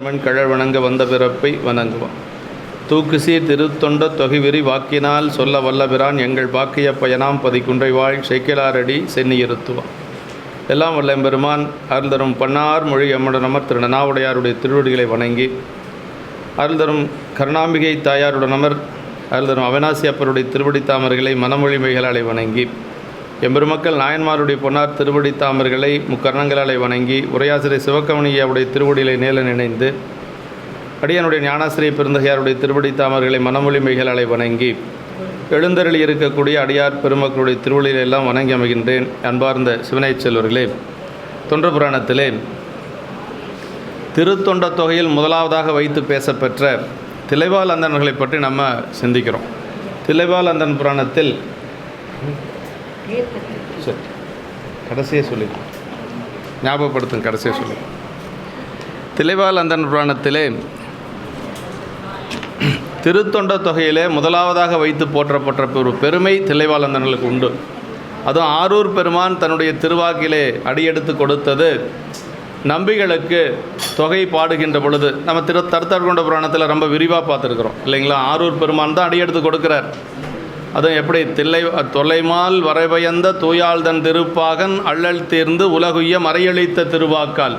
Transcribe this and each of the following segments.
கழல் வணங்க வந்த பிறப்பை வணங்குவான். தூக்குசீர் திருத்தொண்ட தொகைவிரி வாக்கினால் சொல்ல வல்லபிரான் எங்கள் பாக்கிய பயனாம் பதிக்குன்றை வாழ் செய்கிலாரடி சென்னியிருத்துவான். எல்லாம் வல்ல எம்பெருமான் அருள்தரும் பன்னார் மொழி எம்முடனமர் திரு நனாவுடையாருடைய திருவடிகளை வணங்கி, அருள்தரும் கருணாம்பிகை தாயாருடனமர் அருள்தரும் அவிநாசி அப்பருடைய திருவடி தாமர்களை மனமொழிமைகளாலை வணங்கி, எம்பெருமக்கள் நாயன்மாருடைய பொன்னார் திருவடி தாமர்களை முக்கரணங்களாலை வணங்கி, உரையாசிரியர் சிவக்கமணியாவுடைய திருவடிகளை நேல நினைந்து, அடியனுடைய ஞானாசிரிய பெருந்தகையாருடைய திருவடி தாமர்களை மனமொழிமைகளாலை வணங்கி, எழுந்தருளி இருக்கக்கூடிய அடியார் பெருமக்களுடைய திருவடிகளை எல்லாம் வணங்கி அமைகின்றேன். அன்பார்ந்த சிவனை செல்வர்களே, தொண்ட புராணத்திலே திருத்தொண்ட தொகையில் முதலாவதாக வைத்து பேசப்பெற்ற திலைவால் அந்தணர்களை பற்றி நம்ம சிந்திக்கிறோம். திலைவால் அந்தன் புராணத்தில் சரி கடைசியே சொல்லி ஞாபகப்படுத்தும், கடைசியே சொல்லி திலைவால் அந்தன் புராணத்திலே திருத்தொண்ட தொகையிலே முதலாவதாக வைத்து போற்றப்பட்ட ஒரு பெருமை திலைவால் அந்தணர்களுக்கு உண்டு. அதுவும் ஆரூர் பெருமான் தன்னுடைய திருவாக்கிலே அடியெடுத்து கொடுத்தது நம்பிகளுக்கு தொகை பாடுகின்ற பொழுது நம்ம தருத்தற்கொண்ட புராணத்தில் ரொம்ப விரிவாக பார்த்துருக்குறோம் இல்லைங்களா. ஆரூர் பெருமான் தான் அடியெடுத்து கொடுக்குறார். அதுவும் எப்படி தொலைமால் வரைபயந்த தூயாள்தன் திருப்பாகன் அள்ளல் தீர்ந்து உலகுய்ய மறையளித்த திருவாக்கால்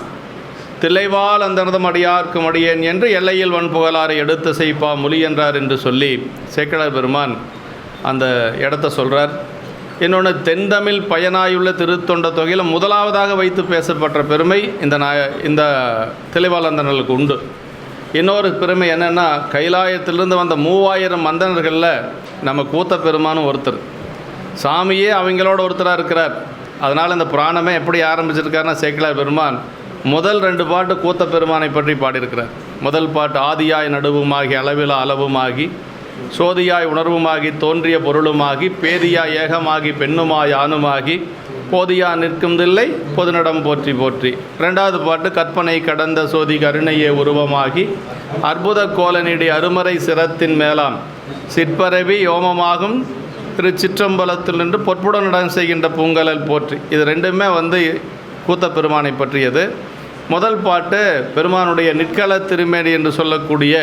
திலைவால் அந்தனதும் அடியார்க்கும் அடியேன் என்று எல்லையில் வன்புகழாரை எடுத்து செய்ப்பா மொழி என்றார் என்று சொல்லி சேக்கிழார் பெருமான் அந்த இடத்த சொல்கிறார். இன்னொன்று, தென்தமிழ் பயனாயுள்ள திருத்தொண்ட தொகையில் முதலாவதாக வைத்து பேசப்பட்ட பெருமை இந்த திலைவால் அந்தணர்களுக்கு உண்டு. இன்னொரு பெருமை என்னென்னா, கைலாயத்திலிருந்து வந்த 3000 அந்தணர்களில் நம்ம கூத்த பெருமானும் ஒருத்தர். சாமியே அவங்களோட ஒருத்தராக இருக்கிறார். அதனால் இந்த புராணமே எப்படி ஆரம்பிச்சிருக்காருன்னா, சேக்கிழார் பெருமான் முதல் 2 பாட்டு கூத்த பெருமானை பற்றி பாடியிருக்கிறார். முதல் பாட்டு ஆதியாய் நடுவுமாகி அளவிலா அளவுமாகி சோதியாய் உணர்வுமாகி தோன்றிய பொருளுமாகி பேதியாய் ஏகமாகி பெண்ணுமாய் ஆணுமாகி போதியா நிற்கும்தில்லை பொதுநடம் போற்றி போற்றி. 2வது பாட்டு கற்பனை கடந்த சோதி கருணையே உருவமாகி அற்புத கோலநீடி அருமறை சிரத்தின் மேலாம் சிற்பரவி யோமமாகும் திரு சிற்றம்பலத்தில் நின்று பொற்புடனுடன் செய்கின்ற பூங்கலல் போற்றி. இது ரெண்டுமே கூத்த பெருமானை பற்றியது. முதல் பாட்டு பெருமானுடைய நிற்கல திருமேனி என்று சொல்லக்கூடிய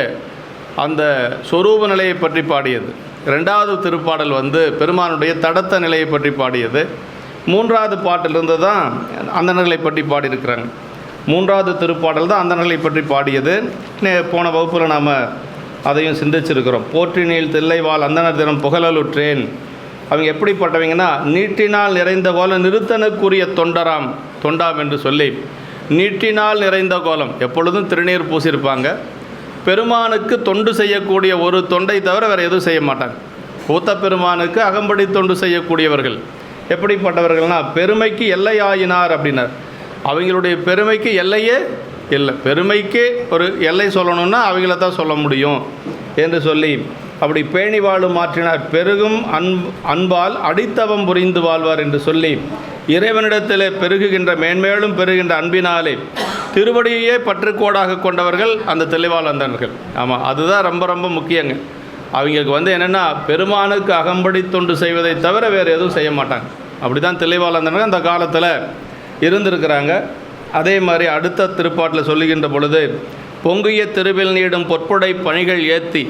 அந்த சொரூப நிலையை பற்றி பாடியது. 2வது திருப்பாடல் பெருமானுடைய தடத்த நிலையை பற்றி பாடியது. 3வது பாட்டிலிருந்து தான் அந்தணர்களை பற்றி பாடியிருக்கிறாங்க. 3வது திருப்பாடல் தான் அந்தணர்களை பற்றி பாடியது. போன வகுப்பில் நாம் அதையும் சிந்திச்சிருக்கிறோம். போற்றினில் தில்லைவால் அந்தணர் தினம் புகழலுற்றேன். அவங்க எப்படிப்பட்டவங்கன்னா, நீட்டினால் நிறைந்த கோலம் நிறுத்தனுக்குரிய தொண்டாம் என்று சொல்லி, நீட்டினால் நிறைந்த கோலம் எப்பொழுதும் திருநீர் பூசியிருப்பாங்க. பெருமானுக்கு தொண்டு செய்யக்கூடிய ஒரு தொண்டை தவிர வேறு எதுவும் செய்ய மாட்டாங்க. கூத்த பெருமானுக்கு அகம்படி தொண்டு செய்யக்கூடியவர்கள். எப்படிப்பட்டவர்கள்னா, பெருமைக்கு எல்லை ஆயினார் அப்படின்னார். அவங்களுடைய பெருமைக்கு எல்லையே இல்லை. பெருமைக்கு ஒரு எல்லை சொல்லணும்னா அவங்கள தான் சொல்ல முடியும் என்று சொல்லி அப்படி பேணி வாழும் மாற்றினார். பெருகும் அன்பால் அடித்தவம் புரிந்து வாழ்வார் என்று சொல்லி, இறைவனிடத்திலே பெருகுகின்ற மேன்மேலும் பெருகின்ற அன்பினாலே திருவடியே பற்றுக்கோடாக கொண்டவர்கள் அந்த திலைவால் அந்தணர்கள். ஆமாம், அதுதான் ரொம்ப ரொம்ப முக்கியங்க. அவங்களுக்கு என்னென்னா, பெருமானுக்கு அகம்படி தொண்டு செய்வதை தவிர வேறு எதுவும் செய்ய மாட்டாங்க. அப்படி தான் திலைவால் அந்தணர்கள் அந்த காலத்தில் இருந்திருக்கிறாங்க. அதே மாதிரி அடுத்த திருப்பாட்டில் சொல்லுகின்ற பொழுது, பொங்கிய திருவில் நீடும் பொற்புடை பணிகள் ஏற்றி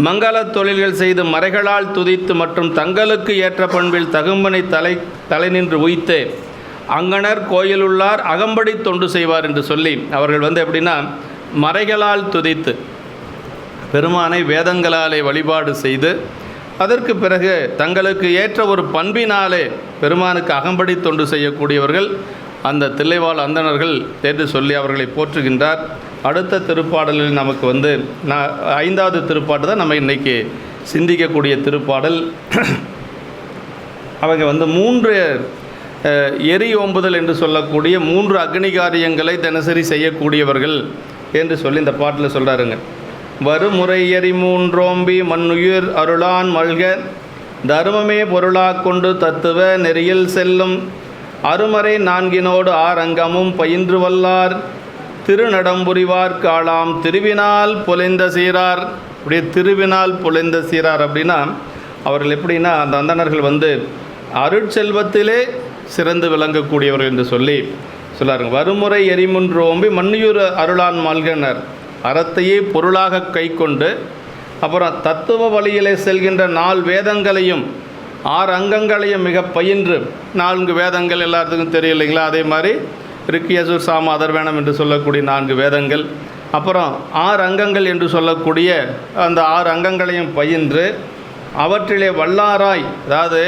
மங்கள தொழில்கள் செய்து மறைகளால் துதித்து மற்றும் தங்களுக்கு ஏற்ற பண்பில் தகும்பனை தலை நின்று உய்த்து அங்கனர் கோயிலுள்ளார் அகம்படி தொண்டு செய்வார் என்று சொல்லி அவர்கள் எப்படின்னா, மறைகளால் துதித்து பெருமானை வேதங்களாலே வழிபாடு செய்து அதற்கு பிறகு தங்களுக்கு ஏற்ற ஒரு பண்பினாலே பெருமானுக்கு அகம்படி தொண்டு செய்யக்கூடியவர்கள் அந்த தில்லைவால் அந்தணர்கள் என்று சொல்லி அவர்களை போற்றுகின்றார். அடுத்த திருப்பாடலில் நமக்கு 5வது திருப்பாட்டு தான் நம்ம இன்றைக்கி சிந்திக்கக்கூடிய திருப்பாடல். அவங்க 3 எரி ஓம்புதல் என்று சொல்லக்கூடிய 3 அக்னி காரியங்களை தினசரி செய்யக்கூடியவர்கள் என்று சொல்லி இந்த பாட்டில் சொல்கிறாருங்க. வருமுறை எரி 3 ஓம்பி மண்ணுயிர் அருளான் மல்க தருமமே பொருளாக கொண்டு தத்துவ நெறியில் செல்லும் அருமறை 4 ஆரங்கமும் பயின்று வல்லார் திருநடம்புரிவார் காளாம் திருவினால் பொலைந்த சீரார். அப்படியே திருவினால் பொலைந்த சீரார் அப்படின்னா அவர்கள் எப்படின்னா, அந்த அந்தணர்கள் அருட்செல்வத்திலே சிறந்து விளங்கக்கூடியவர்கள் என்று சொல்லி சொல்லாருங்க. வருமுறை எரிமுன்று ஓம்பி மண்ணியூர் அருளான் மால்கனர். அறத்தையே பொருளாக கைக்கொண்டு, அப்புறம் தத்துவ வழியிலே செல்கின்ற 4 வேதங்களையும் 6 அங்கங்களையும் மிக பயின்று, 4 வேதங்கள் எல்லாத்துக்கும் தெரியும் இல்லைங்களா? அதே மாதிரி ரிக்கியசுர் சாம அதர்வேணம் என்று சொல்லக்கூடிய 4 வேதங்கள், அப்புறம் 6 அங்கங்கள் என்று சொல்லக்கூடிய அந்த 6 அங்கங்களையும் பயின்று அவற்றிலே வல்லாராய், அதாவது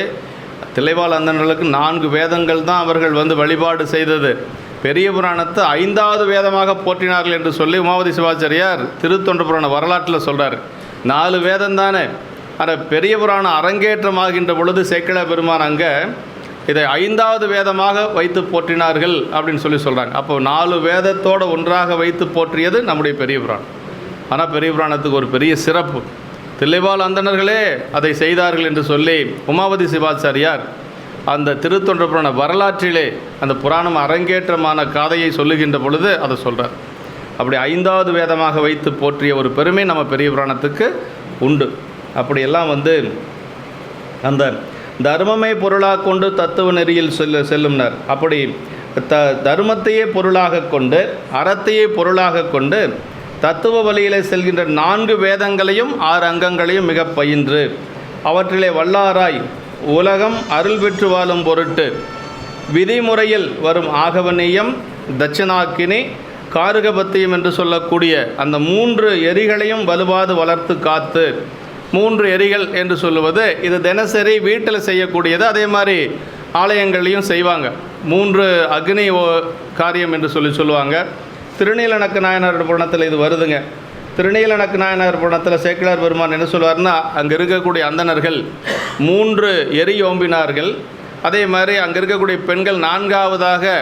தில்லைவாழ் அந்தணர்களுக்கு 4 வேதங்கள் தான் அவர்கள் வழிபாடு செய்தது. பெரிய புராணத்தை 5வது வேதமாக போற்றினார்கள் என்று சொல்லி உமாபதி சிவாச்சாரியார் திருத்தொண்ட புராண வரலாற்றில் சொல்கிறார். 4 வேதம் தானே, ஆனால் பெரிய புராணம் அரங்கேற்றமாகின்ற பொழுது சேக்கிழ பெருமான் அங்கே இதை 5வது வேதமாக வைத்து போற்றினார்கள் அப்படின்னு சொல்லி சொல்கிறாங்க. அப்போ 4 வேதத்தோடு ஒன்றாக வைத்து போற்றியது நம்முடைய பெரிய புராணம். ஆனால் பெரிய புராணத்துக்கு ஒரு பெரிய சிறப்பு, தில்லைவாழ் அந்தணர்களே அதை செய்தார்கள் என்று சொல்லி உமாபதி சிவாச்சாரியார் அந்த திருத்தொண்ட புராண வரலாற்றிலே அந்த புராணம் அரங்கேற்றமான காதையை சொல்லுகின்ற பொழுது அதை சொல்கிறார். அப்படி 5வது வேதமாக வைத்து போற்றிய ஒரு பெருமை நம்ம பெரிய புராணத்துக்கு உண்டு. அப்படியெல்லாம் அந்த தர்மமே பொருளாக கொண்டு தத்துவ நெறியில் செல்லும்னர். அப்படி தர்மத்தையே பொருளாக கொண்டு அறத்தையே பொருளாக கொண்டு தத்துவ வழியிலே செல்கின்ற 4 வேதங்களையும் 6 அங்கங்களையும் மிக பயின்று அவற்றிலே வல்லாராய் உலகம் அருள் பெற்று வாழும் பொருட்டு விதிமுறையில் வரும் ஆகவனியம், தட்சிணாக்கினி, காருகபத்தியம் என்று சொல்லக்கூடிய அந்த 3 எரிகளையும் வலுவாது வளர்த்து காத்து, 3 எரிகள் என்று சொல்லுவது இது தினசரி வீட்டில் செய்யக்கூடியது. அதே மாதிரி ஆலயங்களையும் செய்வாங்க. 3 அக்னி காரியம் என்று சொல்லுவாங்க. திருநீலநக்க நாயனார் புராணத்தில் இது வருதுங்க. திருநீலநக்க நாயனார் புராணத்தில் சேக்கிழார் பெருமான் என்ன சொல்வார்னா, அங்கே இருக்கக்கூடிய அந்தணர்கள் 3 எரி ஓம்பினார்கள். அதே மாதிரி அங்கே இருக்கக்கூடிய பெண்கள் 4வதாக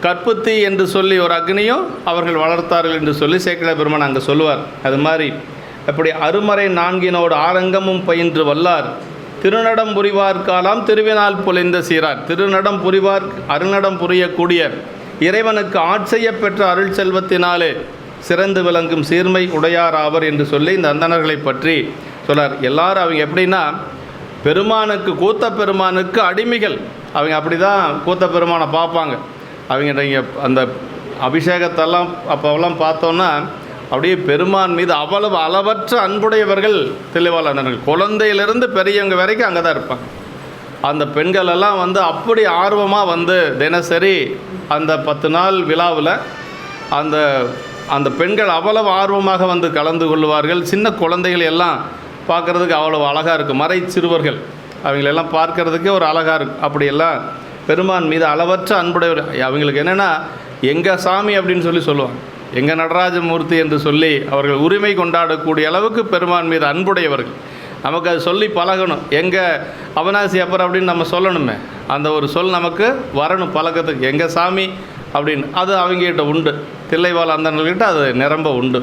கற்புத்தி என்று சொல்லி ஒரு அக்னியும் அவர்கள் வளர்த்தார்கள் என்று சொல்லி சேக்கிழார் பெருமான் அங்கே சொல்லுவார். அது மாதிரி அப்படி அருமறை 4 ஆரங்கமும் பயின்று வல்லார் திருநடம் புரிவார் காலாம் திருவினால் பொலிந்த சீரார். திருநடம் புரிவார், அருநடம் புரியக்கூடிய இறைவனுக்கு ஆட்செய்ய பெற்ற அருள் செல்வத்தினாலே சிறந்து விளங்கும் சீர்மை உடையார் ஆவர் என்று சொல்லி இந்த அந்தணர்களை பற்றி சொல்லார். எல்லாரும் அவங்க எப்படின்னா பெருமானுக்கு, கூத்த பெருமானுக்கு அடிமைகள். அவங்க அப்படி தான் கூத்த பெருமானை பார்ப்பாங்க. அவங்க நீங்கள் அந்த அபிஷேகத்தெல்லாம் அப்போவெல்லாம் பார்த்தோன்னா அப்படியே பெருமான் மீது அவ்வளவு அளவற்ற அன்புடையவர்கள் தில்லைவாழ் அந்தணர்கள். குழந்தையிலிருந்து பெரியவங்க வரைக்கும் அங்கே தான் இருப்பாங்க. அந்த பெண்கள் எல்லாம் அப்படி ஆர்வமாக தினசரி அந்த 10 நாள் விழாவில் அந்த பெண்கள் அவ்வளவு ஆர்வமாக கலந்து கொள்வார்கள். சின்ன குழந்தைகள் எல்லாம் பார்க்குறதுக்கு அவ்வளவு அழகாக இருக்கும். மறை சிறுவர்கள் அவங்களெல்லாம் பார்க்குறதுக்கே ஒரு அழகாக இருக்கும். அப்படியெல்லாம் பெருமான் மீது அளவற்ற அன்புடையவர். அவங்களுக்கு என்னென்னா எங்கள் சாமி அப்படின்னு சொல்லுவாங்க. எங்கள் நடராஜமூர்த்தி என்று சொல்லி அவர்கள் உரிமை கொண்டாடக்கூடிய அளவுக்கு பெருமான் மீது அன்புடையவர்கள். நமக்கு அது சொல்லி பழகணும். எங்கள் அவனாசி அப்பர் அப்படின்னு நம்ம சொல்லணுமே, அந்த ஒரு சொல் நமக்கு வரணும் பழக்கத்துக்கு. எங்கள் சாமி அப்படின்னு அது அவங்ககிட்ட உண்டு. தில்லைவாழ் அந்தணர்கள்கிட்ட அது நிரம்ப உண்டு.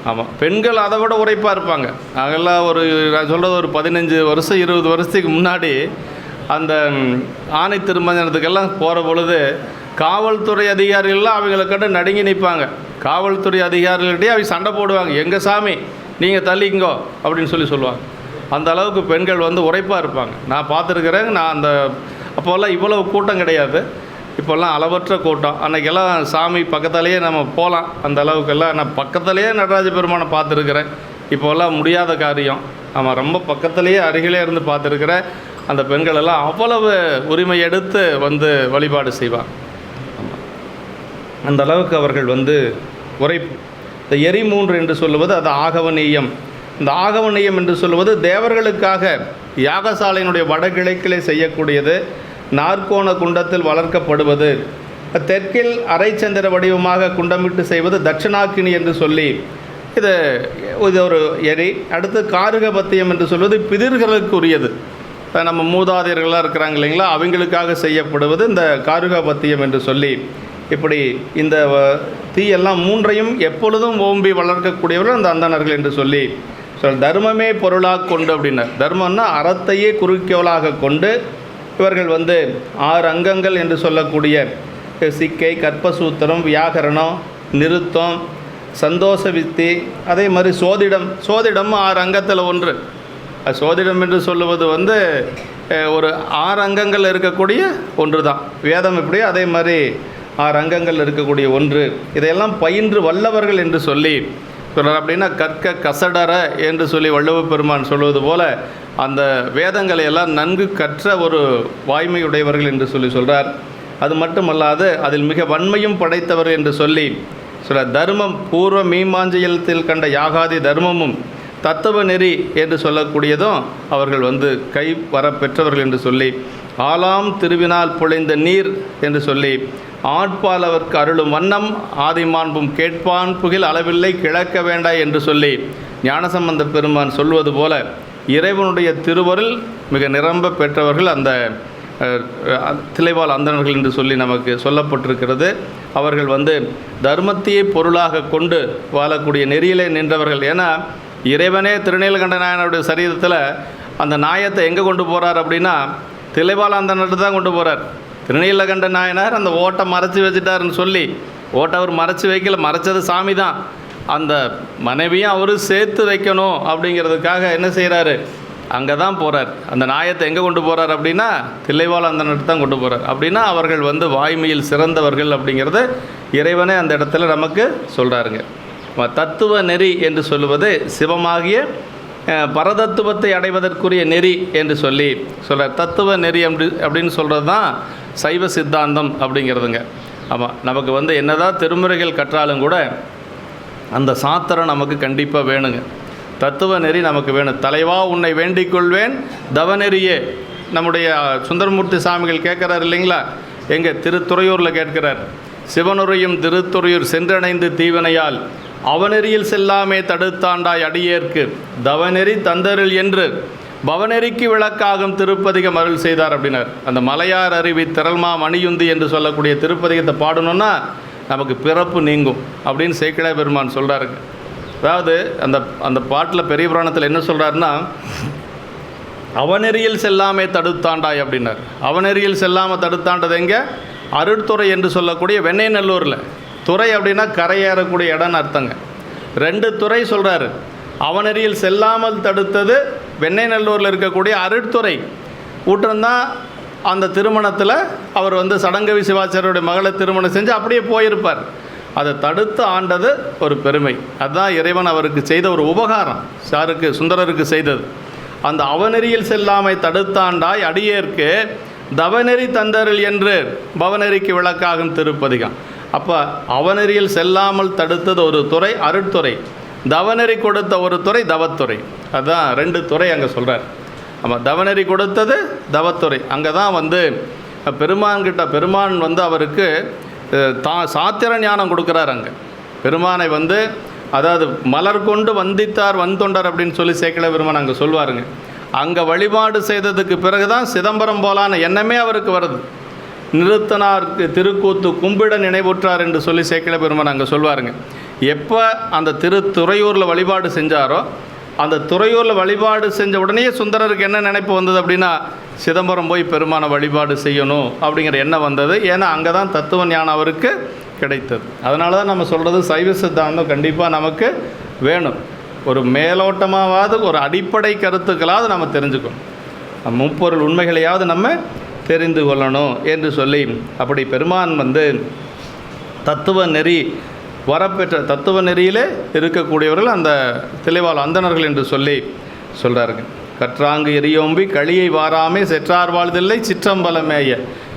ஆமாம், பெண்கள் அதை விட உரைப்பாக இருப்பாங்க. அதெல்லாம் நான் சொல்கிறது ஒரு 15 வருஷம் 20 வருஷத்துக்கு முன்னாடி அந்த ஆணை திருமஞ்சனத்துக்கெல்லாம் போகிற பொழுது காவல்துறை அதிகாரிகள்லாம் அவங்களை கண்டு நடுங்கி நிற்பாங்க. காவல்துறை அதிகாரிகள்கிட்டே அவங்க சண்டை போடுவாங்க. எங்கள் சாமி நீங்கள் தள்ளிங்கோ அப்படின்னு சொல்லுவாங்க. அந்த அளவுக்கு பெண்கள் உரைப்பாக இருப்பாங்க. நான் பார்த்துருக்குறேன். நான் அப்போல்லாம் இவ்வளவு கூட்டம் கிடையாது. இப்போல்லாம் அளவற்ற கூட்டம். அன்றைக்கெல்லாம் சாமி பக்கத்துலேயே நம்ம போகலாம். அந்த அளவுக்கெல்லாம் நான் பக்கத்துலேயே நடராஜ பெருமானை பார்த்துருக்குறேன். இப்போல்லாம் முடியாத காரியம். ஆமாம், ரொம்ப பக்கத்துலேயே அருகிலே இருந்து பார்த்துருக்குறேன். அந்த பெண்கள் எல்லாம் அவ்வளவு உரிமை எடுத்து வழிபாடு செய்வாங்க. அந்த அளவுக்கு அவர்கள் உரைப்பு. இந்த எரி 3 என்று சொல்லுவது அது ஆகவனீயம். இந்த ஆகவனீயம் என்று சொல்லுவது தேவர்களுக்காக யாகசாலையினுடைய வடகிழக்கிலே செய்யக்கூடியது. நாற்கோண குண்டத்தில் வளர்க்கப்படுவது. தெற்கில் அரைச்சந்திர வடிவமாக குண்டமிட்டு செய்வது தட்சிணாக்கினி என்று சொல்லி இது ஒரு எரி. அடுத்து காருகபத்தியம் என்று சொல்வது பிதிர்களுக்குரியது. நம்ம மூதாதையர்களாக இருக்கிறாங்க இல்லைங்களா, அவங்களுக்காக செய்யப்படுவது இந்த காருகபத்தியம் என்று சொல்லி, இப்படி இந்த தீயெல்லாம் 3ஐயும் எப்பொழுதும் ஓம்பி வளர்க்கக்கூடியவர்கள் அந்த அந்தணர்கள் என்று சொல்லி தர்மமே பொருளாக கொண்டு அப்படின்னா, தர்மம்னா அறத்தையே குறிக்கோளாக கொண்டு இவர்கள் 6 அங்கங்கள் என்று சொல்லக்கூடிய சிக்கை, கற்பசூத்திரம், வியாகரணம், நிருத்தம், சந்தோஷ வித்தி, அதே மாதிரி சோதிடம் 6 அங்கத்தில் ஒன்று. சோதிடம் என்று சொல்லுவது ஒரு 6 அங்கங்கள் இருக்கக்கூடிய ஒன்று தான். வேதம் எப்படியோ அதே மாதிரி 6 அங்கங்கள் இருக்கக்கூடிய ஒன்று. இதையெல்லாம் பயின்று வல்லவர்கள் என்று சொல்லி சொல்கிறார் அப்படின்னா கற்க கசடர என்று சொல்லி வள்ளுவ பெருமான் சொல்வது போல் அந்த வேதங்களை எல்லாம் நன்கு கற்ற ஒரு வாய்மையுடையவர்கள் என்று சொல்லி சொல்கிறார். அது மட்டுமல்லாது அதில் மிக வன்மையும் படைத்தவர் என்று சொல்லி சொல்கிறார். தர்மம் பூர்வ மீமாஞ்சையத்தில் கண்ட யாகாதி தர்மமும் தத்துவ நெறி என்று சொல்லக்கூடியதும் அவர்கள் கை வர பெற்றவர்கள் என்று சொல்லி, ஆலாம் திருவினால் பொழிந்த நீர் என்று சொல்லி, ஆட்பால் அவர்க்கு அருளும் வண்ணம் ஆதிமாண்பும் கேட்பான் புகில் அளவில்லை கிழக்க வேண்டாய் என்று சொல்லி ஞானசம்பந்த பெருமான் சொல்வது போல இறைவனுடைய திருவருள் மிக நிரம்ப பெற்றவர்கள் அந்த தில்லைவாழ் அந்தணர்கள் என்று சொல்லி நமக்கு சொல்லப்பட்டிருக்கிறது. அவர்கள் தர்மத்தையே பொருளாக கொண்டு வாழக்கூடிய நெறியிலே நின்றவர்கள். ஏன்னா இறைவனே திருநீலகண்ட நாயனாருடைய சரீரத்தில் அந்த நாயத்தை எங்கே கொண்டு போகிறார் அப்படின்னா தில்லைவாழ் அந்தணர்கிட்ட தான் கொண்டு போகிறார். திருநீலகண்ட நாயனார் அந்த ஓட்டை மறைச்சி வச்சுட்டாருன்னு சொல்லி, ஓட்டை அவர் மறைச்சி வைக்கல, மறைச்சது சாமி தான். அந்த மனைவியும் அவர் சேர்த்து வைக்கணும் அப்படிங்கிறதுக்காக என்ன செய்கிறாரு, அங்கே தான் போகிறார். அந்த நாயத்தை எங்கே கொண்டு போகிறார் அப்படின்னா தில்லைவாழ் அந்தணர்கிட்ட தான் கொண்டு போகிறார். அப்படின்னா அவர்கள் வாய்மையில் சிறந்தவர்கள் அப்படிங்கிறத இறைவனே அந்த இடத்துல நமக்கு சொல்கிறாருங்க. தத்துவ நெறி என்று சொல்லுவது சிவமாகிய பரதத்துவத்தை அடைவதற்குரிய நெறி என்று சொல்லி சொல்கிறார். தத்துவ நெறி அப்படின்னு சொல்கிறது தான் சைவ சித்தாந்தம் அப்படிங்கிறதுங்க. ஆமாம், நமக்கு என்னதான் திருமுறைகள் கற்றாலும் கூட அந்த சாத்திரம் நமக்கு கண்டிப்பாக வேணுங்க. தத்துவ நெறி நமக்கு வேணும். தலைவா உன்னை வேண்டிக் கொள்வேன் தவநெறியே. நம்முடைய சுந்தரமூர்த்தி சாமிகள் கேட்குறாரு இல்லைங்களா, எங்கள் திருத்துறையூரில் கேட்கிறார். சிவனுரையும் திருத்துறையூர் சென்றடைந்து தீவனையால் அவநெறியில் செல்லாமே தடுத்தாண்டாய் அடியேற்கு தவநெறி தந்தரில் என்று பவநெறிக்கு விளக்காகும் திருப்பதிகம் அருள் செய்தார் அப்படின்னார். அந்த மலையார் அருவி திரள்மா மணியுந்தி என்று சொல்லக்கூடிய திருப்பதிகத்தை பாடணுன்னா நமக்கு பிறப்பு நீங்கும் அப்படின்னு சேக்கிழார் பெருமான் சொல்கிறாருங்க. அதாவது அந்த பாட்டில் பெரிய புராணத்தில் என்ன சொல்கிறாருன்னா, அவநெறியில் செல்லாமே தடுத்தாண்டாய் அப்படின்னார். அவநெறியில் செல்லாமல் தடுத்தாண்டது எங்கே? அருட்துறை என்று சொல்லக்கூடிய வெண்ணெய்நல்லூரில். துறை அப்படின்னா கரையேறக்கூடிய இடம்னு அர்த்தங்க. 2 துறை சொல்கிறாரு. அவநெறியில் செல்லாமல் தடுத்தது வெண்ணெய்நல்லூரில் இருக்கக்கூடிய அருட்துறை ஊற்றம்தான். அந்த திருமணத்தில் அவர் சடங்கவி சிவாச்சாரியுடைய மகளை திருமணம் செஞ்சு அப்படியே போயிருப்பார். அதை தடுத்து ஆண்டது ஒரு பெருமை. அதுதான் இறைவன் அவருக்கு செய்த ஒரு உபகாரம். சாருக்கு சுந்தரருக்கு செய்தது. அந்த அவநெறியில் செல்லாமை தடுத்தாண்டாய் அடியேற்கு தவநெறி தந்தரில் என்று பவநெறிக்கு விளக்காகும் திருப்பதிகம். அப்போ அவநெறியில் செல்லாமல் தடுத்தது ஒரு துறை அருட்துறை, தவநெறி கொடுத்த ஒரு துறை தவத்துறை. அதுதான் 2 துறை அங்கே சொல்கிறார். ஆமாம், தவநெறி கொடுத்தது தவத்துறை. அங்கே தான் பெருமான்கிட்ட பெருமான் அவருக்கு சாத்திர ஞானம் கொடுக்குறார். அங்கே பெருமானை அதாவது மலர் கொண்டு வந்தித்தார் வந்தொண்டர் அப்படின்னு சொல்லி சேக்கிழார் பெருமான் அங்கே சொல்வாருங்க. அங்கே வழிபாடு செய்ததுக்கு பிறகு தான் சிதம்பரம் போலான எண்ணமே அவருக்கு வருது. நிறுத்தனாருக்கு திருக்கூத்து கும்பிட நினைவுற்றார் என்று சொல்லி சேக்கிழார் பெருமான் அங்கே சொல்வாருங்க. எப்போ அந்த துறையூரில் வழிபாடு செஞ்சாரோ அந்த துறையூரில் வழிபாடு செஞ்ச உடனே சுந்தரருக்கு என்ன நினைப்பு வந்தது அப்படின்னா, சிதம்பரம் போய் பெருமானை வழிபாடு செய்யணும் அப்படிங்கிற எண்ணம் வந்தது. ஏன்னா அங்கே தான் தத்துவ ஞானம் அவருக்கு கிடைத்தது. அதனால தான் நம்ம சொல்கிறது சைவ சித்தாந்தம் கண்டிப்பாக நமக்கு வேணும். ஒரு மேலோட்டமாவது ஒரு அடிப்படை கருத்துக்களாவது நம்ம தெரிஞ்சுக்கணும். முப்பொருள் உண்மைகளையாவது நம்ம தெரிந்து கொள்ளணும் என்று சொல்லி அப்படி பெருமான் தத்துவ நெறி வரப்பெற்ற தத்துவ நெறியிலே இருக்கக்கூடியவர்கள் அந்த தில்லைவாழ் அந்தணர்கள் என்று சொல்லி சொல்கிறாருங்க. கற்றாங்கு எரியோம்பி களியை வாராமே செற்றார் வாழ்தில்லை சிற்றம்பலமேய.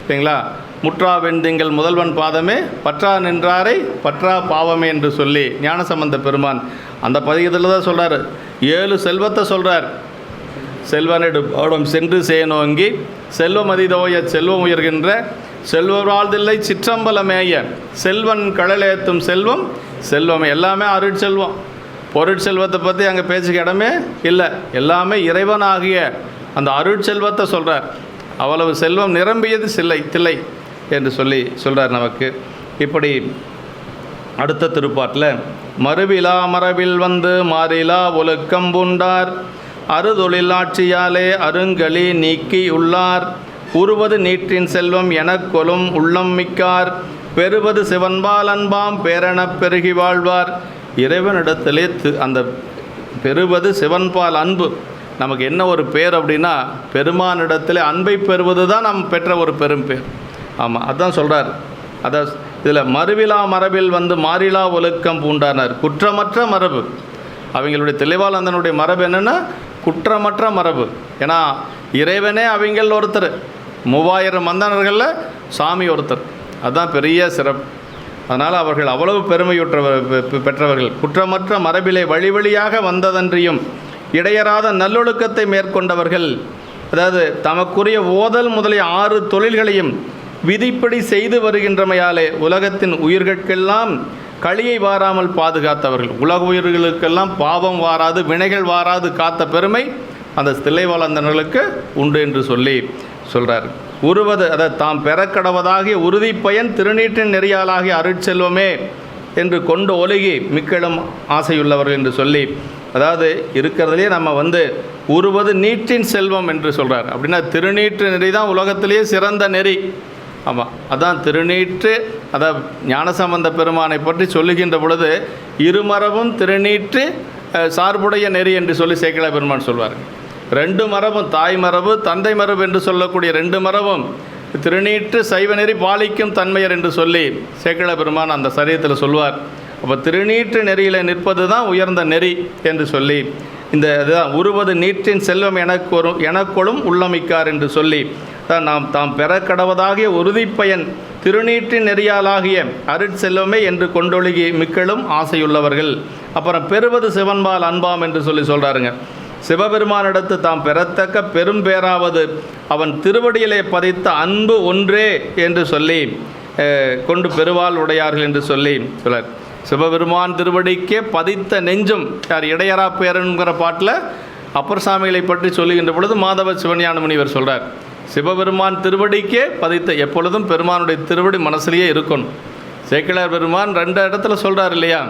சரிங்களா? முற்றா வெண்திங்கள் முதல்வன் பாதமே பற்றா நின்றாரை பற்றா பாவமே என்று சொல்லி ஞானசம்பந்த பெருமான் அந்த பதிகத்தில் தான் சொல்கிறார். 7 செல்வத்தை சொல்கிறார். செல்வனெடு பாடம் சென்று சேனோங்கி செல்வமதிதோய செல்வம் உயர்கின்ற செல்வராழ்தில்லை சிற்றம்பலமேய. செல்வன் கடலேத்தும் செல்வம் செல்வமே. எல்லாமே அருட்செல்வம். பொருட்செல்வத்தை பற்றி அங்கே பேச்சுக்கு இடமே இல்லை. எல்லாமே இறைவனாகிய அந்த அருட்செல்வத்தை சொல்கிறார். அவ்வளவு செல்வம் நிரம்பியது தில்லை என்று சொல்லி சொல்கிறார் நமக்கு. இப்படி அடுத்த திருப்பாட்டில் மறுவிலா மரபில் மாறிலா ஒழுக்கம் பூண்டார் அறுதொழில் ஆட்சியாலே அருங்களி நீக்கி உள்ளார் உருவது நீற்றின் செல்வம் எனக்கொலும் உள்ளம் மிக்கார் பெறுவது சிவன்பால் அன்பாம் பேரெனப் பெருகி வாழ்வார். இறைவனிடத்திலே அந்த பெறுவது சிவன்பால் அன்பு. நமக்கு என்ன ஒரு பேர் அப்படின்னா, பெருமானிடத்தில் அன்பை பெறுவது தான் நாம் பெற்ற ஒரு பெரும் பேர். ஆமாம், அதுதான் சொல்கிறார். அதான் இதில் மறுவிலா மரபில் வந்து மாறிலா ஒழுக்கம் பூண்டானார். குற்றமற்ற மரபு. அவங்களுடைய தெளிவாளந்தனுடைய மரபு என்னென்னா குற்றமற்ற மரபு. ஏன்னா இறைவனே அவங்கள் ஒருத்தர், 3000 மந்தனர்களில் சாமி ஒருத்தர். அதுதான் பெரிய சிறப்பு. அதனால் அவர்கள் அவ்வளவு பெற்றவர்கள். குற்றமற்ற மரபிலே வழி வழியாக வந்ததன்றியும் இடையறாத நல்லொழுக்கத்தை மேற்கொண்டவர்கள். அதாவது தமக்குரிய ஓதல் முதலிய 6 தொழில்களையும் விதிப்படி செய்து வருகின்றமையாலே உலகத்தின் உயிர்கட்கெல்லாம் களியை வாராமல் பாதுகாத்தவர்கள். உலக உயிர்களுக்கெல்லாம் பாவம் வாராது, வினைகள் வாராது காத்த பெருமை அந்த தில்லைவாழந்தனர்களுக்கு உண்டு என்று சொல்கிறார். உருவது அதை தாம் பெறக்கடவதாகிய உறுதி பயன் திருநீற்றின் நெறியாலாகிய அருட்செல்வமே என்று கொண்டு ஒழுகி மிக்களும் ஆசையுள்ளவர்கள் என்று சொல்லி, அதாவது இருக்கிறதுலே நம்ம வந்து உருவது நீற்றின் செல்வம் என்று சொல்கிறார். அப்படின்னா திருநீற்று நெறி தான் உலகத்திலேயே சிறந்த நெறி. ஆமாம், அதான் திருநீற்று. அதான் ஞானசம்பந்த பெருமானை பற்றி சொல்லுகின்ற பொழுது இருமரபும் திருநீற்று சார்புடைய நெறி என்று சொல்லி சேக்கிழார் பெருமான் சொல்வார். 2 மரபும், தாய் மரபு தந்தை மரபு என்று சொல்லக்கூடிய 2 மரபும் திருநீற்று சைவ நெறி பாலிக்கும் தன்மையர் என்று சொல்லி சேக்கிழார் பெருமான் அந்த சரியத்தில் சொல்வார். அப்போ திருநீற்று நெறியில் நிற்பது தான் உயர்ந்த நெறி என்று சொல்லி இந்த இதுதான் உருவது நீற்றின் செல்வம் எனக்கொளும் உள்ளமிக்கார் என்று சொல்லி தான் நாம் தாம் பெறக்கடவதாகிய உறுதிப்பயன் திருநீற்றின் நெறியாலாகிய அருட்செல்வமே என்று கொண்டொழுகி மிக்களும் ஆசையுள்ளவர்கள். அப்புறம் பெறுவது சிவன்பால் அன்பாம் என்று சொல்கிறாருங்க. சிவபெருமானிடத்து தாம் பெறத்தக்க பெரும் பேராவது அவன் திருவடியிலே பதித்த அன்பு ஒன்றே என்று சொல்லி கொண்டு பெருவாள் உடையார்கள் என்று சொல்றார். சிவபெருமான் திருவடிக்கே பதித்த நெஞ்சும் யார் இடையரா பேரன்கிற பாட்டில் அப்பர் சாமிகளை பற்றி சொல்லுகின்ற பொழுது மாதவ சிவஞான முனிவர் சொல்கிறார். சிவபெருமான் திருவடிக்கே பதித்த, எப்பொழுதும் பெருமானுடைய திருவடி மனசுலேயே இருக்கணும். சேக்கிழார் பெருமான் 2 இடத்துல சொல்கிறார் இல்லையா?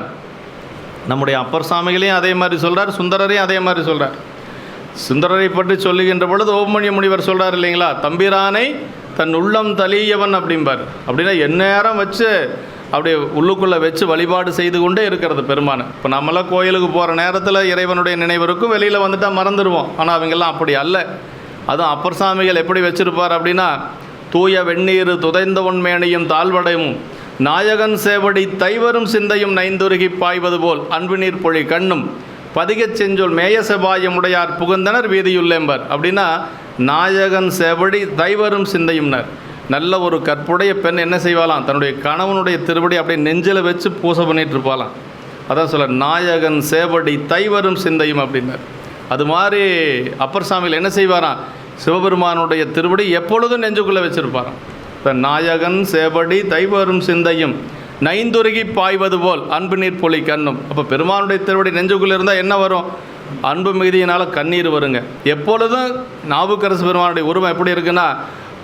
நம்முடைய அப்பர் சாமிகளையும் அதே மாதிரி சொல்கிறார், சுந்தரரையும் அதே மாதிரி சொல்கிறார். சுந்தரரை பற்றி சொல்லுகின்ற பொழுது ஓமணிய முனிவர் சொல்கிறார் இல்லைங்களா, தம்பிரானை தன் உள்ளம் தலியவன் அப்படிம்பார். அப்படின்னா எந்நேரம் வச்சு அப்படியே உள்ளுக்குள்ளே வச்சு வழிபாடு செய்து கொண்டே இருக்கிறது பெருமான். இப்போ நம்மளாம் கோயிலுக்கு போகிற நேரத்தில் இறைவனுடைய நினைவிருக்கும், வெளியில் வந்துட்டால் மறந்துடுவோம். ஆனால் அவங்கெல்லாம் அப்படி அல்ல. அதுவும் அப்பர் சாமிகள் எப்படி வச்சுருப்பார் அப்படின்னா, தூய வெந்நீர் துதைந்த உண்மேனையும் தாழ்வடையும் நாயகன் சேவடி தைவரும் சிந்தையும் நைந்துருகி பாய்வது போல் அன்பு நீர் பொழி கண்ணும் பதிகச் செஞ்சொல் மேய செபாயம் உடையார் புகுந்தனர் வீதியுள்ளேம்பர். அப்படின்னா நாயகன் சேவடி தைவரும் சிந்தையும்னர். நல்ல ஒரு கற்புடைய பெண் என்ன செய்வாளாம், தன்னுடைய கணவனுடைய திருவடி அப்படியே நெஞ்சில் வச்சு பூசை பண்ணிகிட்டு இருப்பாளாம். அதான் சொல்ல நாயகன் சேவடி தைவரும் சிந்தையும் அப்படின்னார். அது மாதிரி அப்பர் சாமியில் என்ன செய்வாராம், சிவபெருமானுடைய திருவடி எப்பொழுதும் நெஞ்சுக்குள்ளே வச்சுருப்பாராம். நாயகன் சேவடி தைவரும் சிந்தையும் நைந்துருகி பாய்வது போல் அன்பு நீர் பொழி கண்ணும். அப்போ பெருமானுடைய திருவடி நெஞ்சுக்குள்ளே இருந்தால் என்ன வரும், அன்பு மிகுதியினால் கண்ணீர் வருங்க. எப்பொழுதும் நாவுக்கரசு பெருமானுடைய உருவம் எப்படி இருக்குன்னா,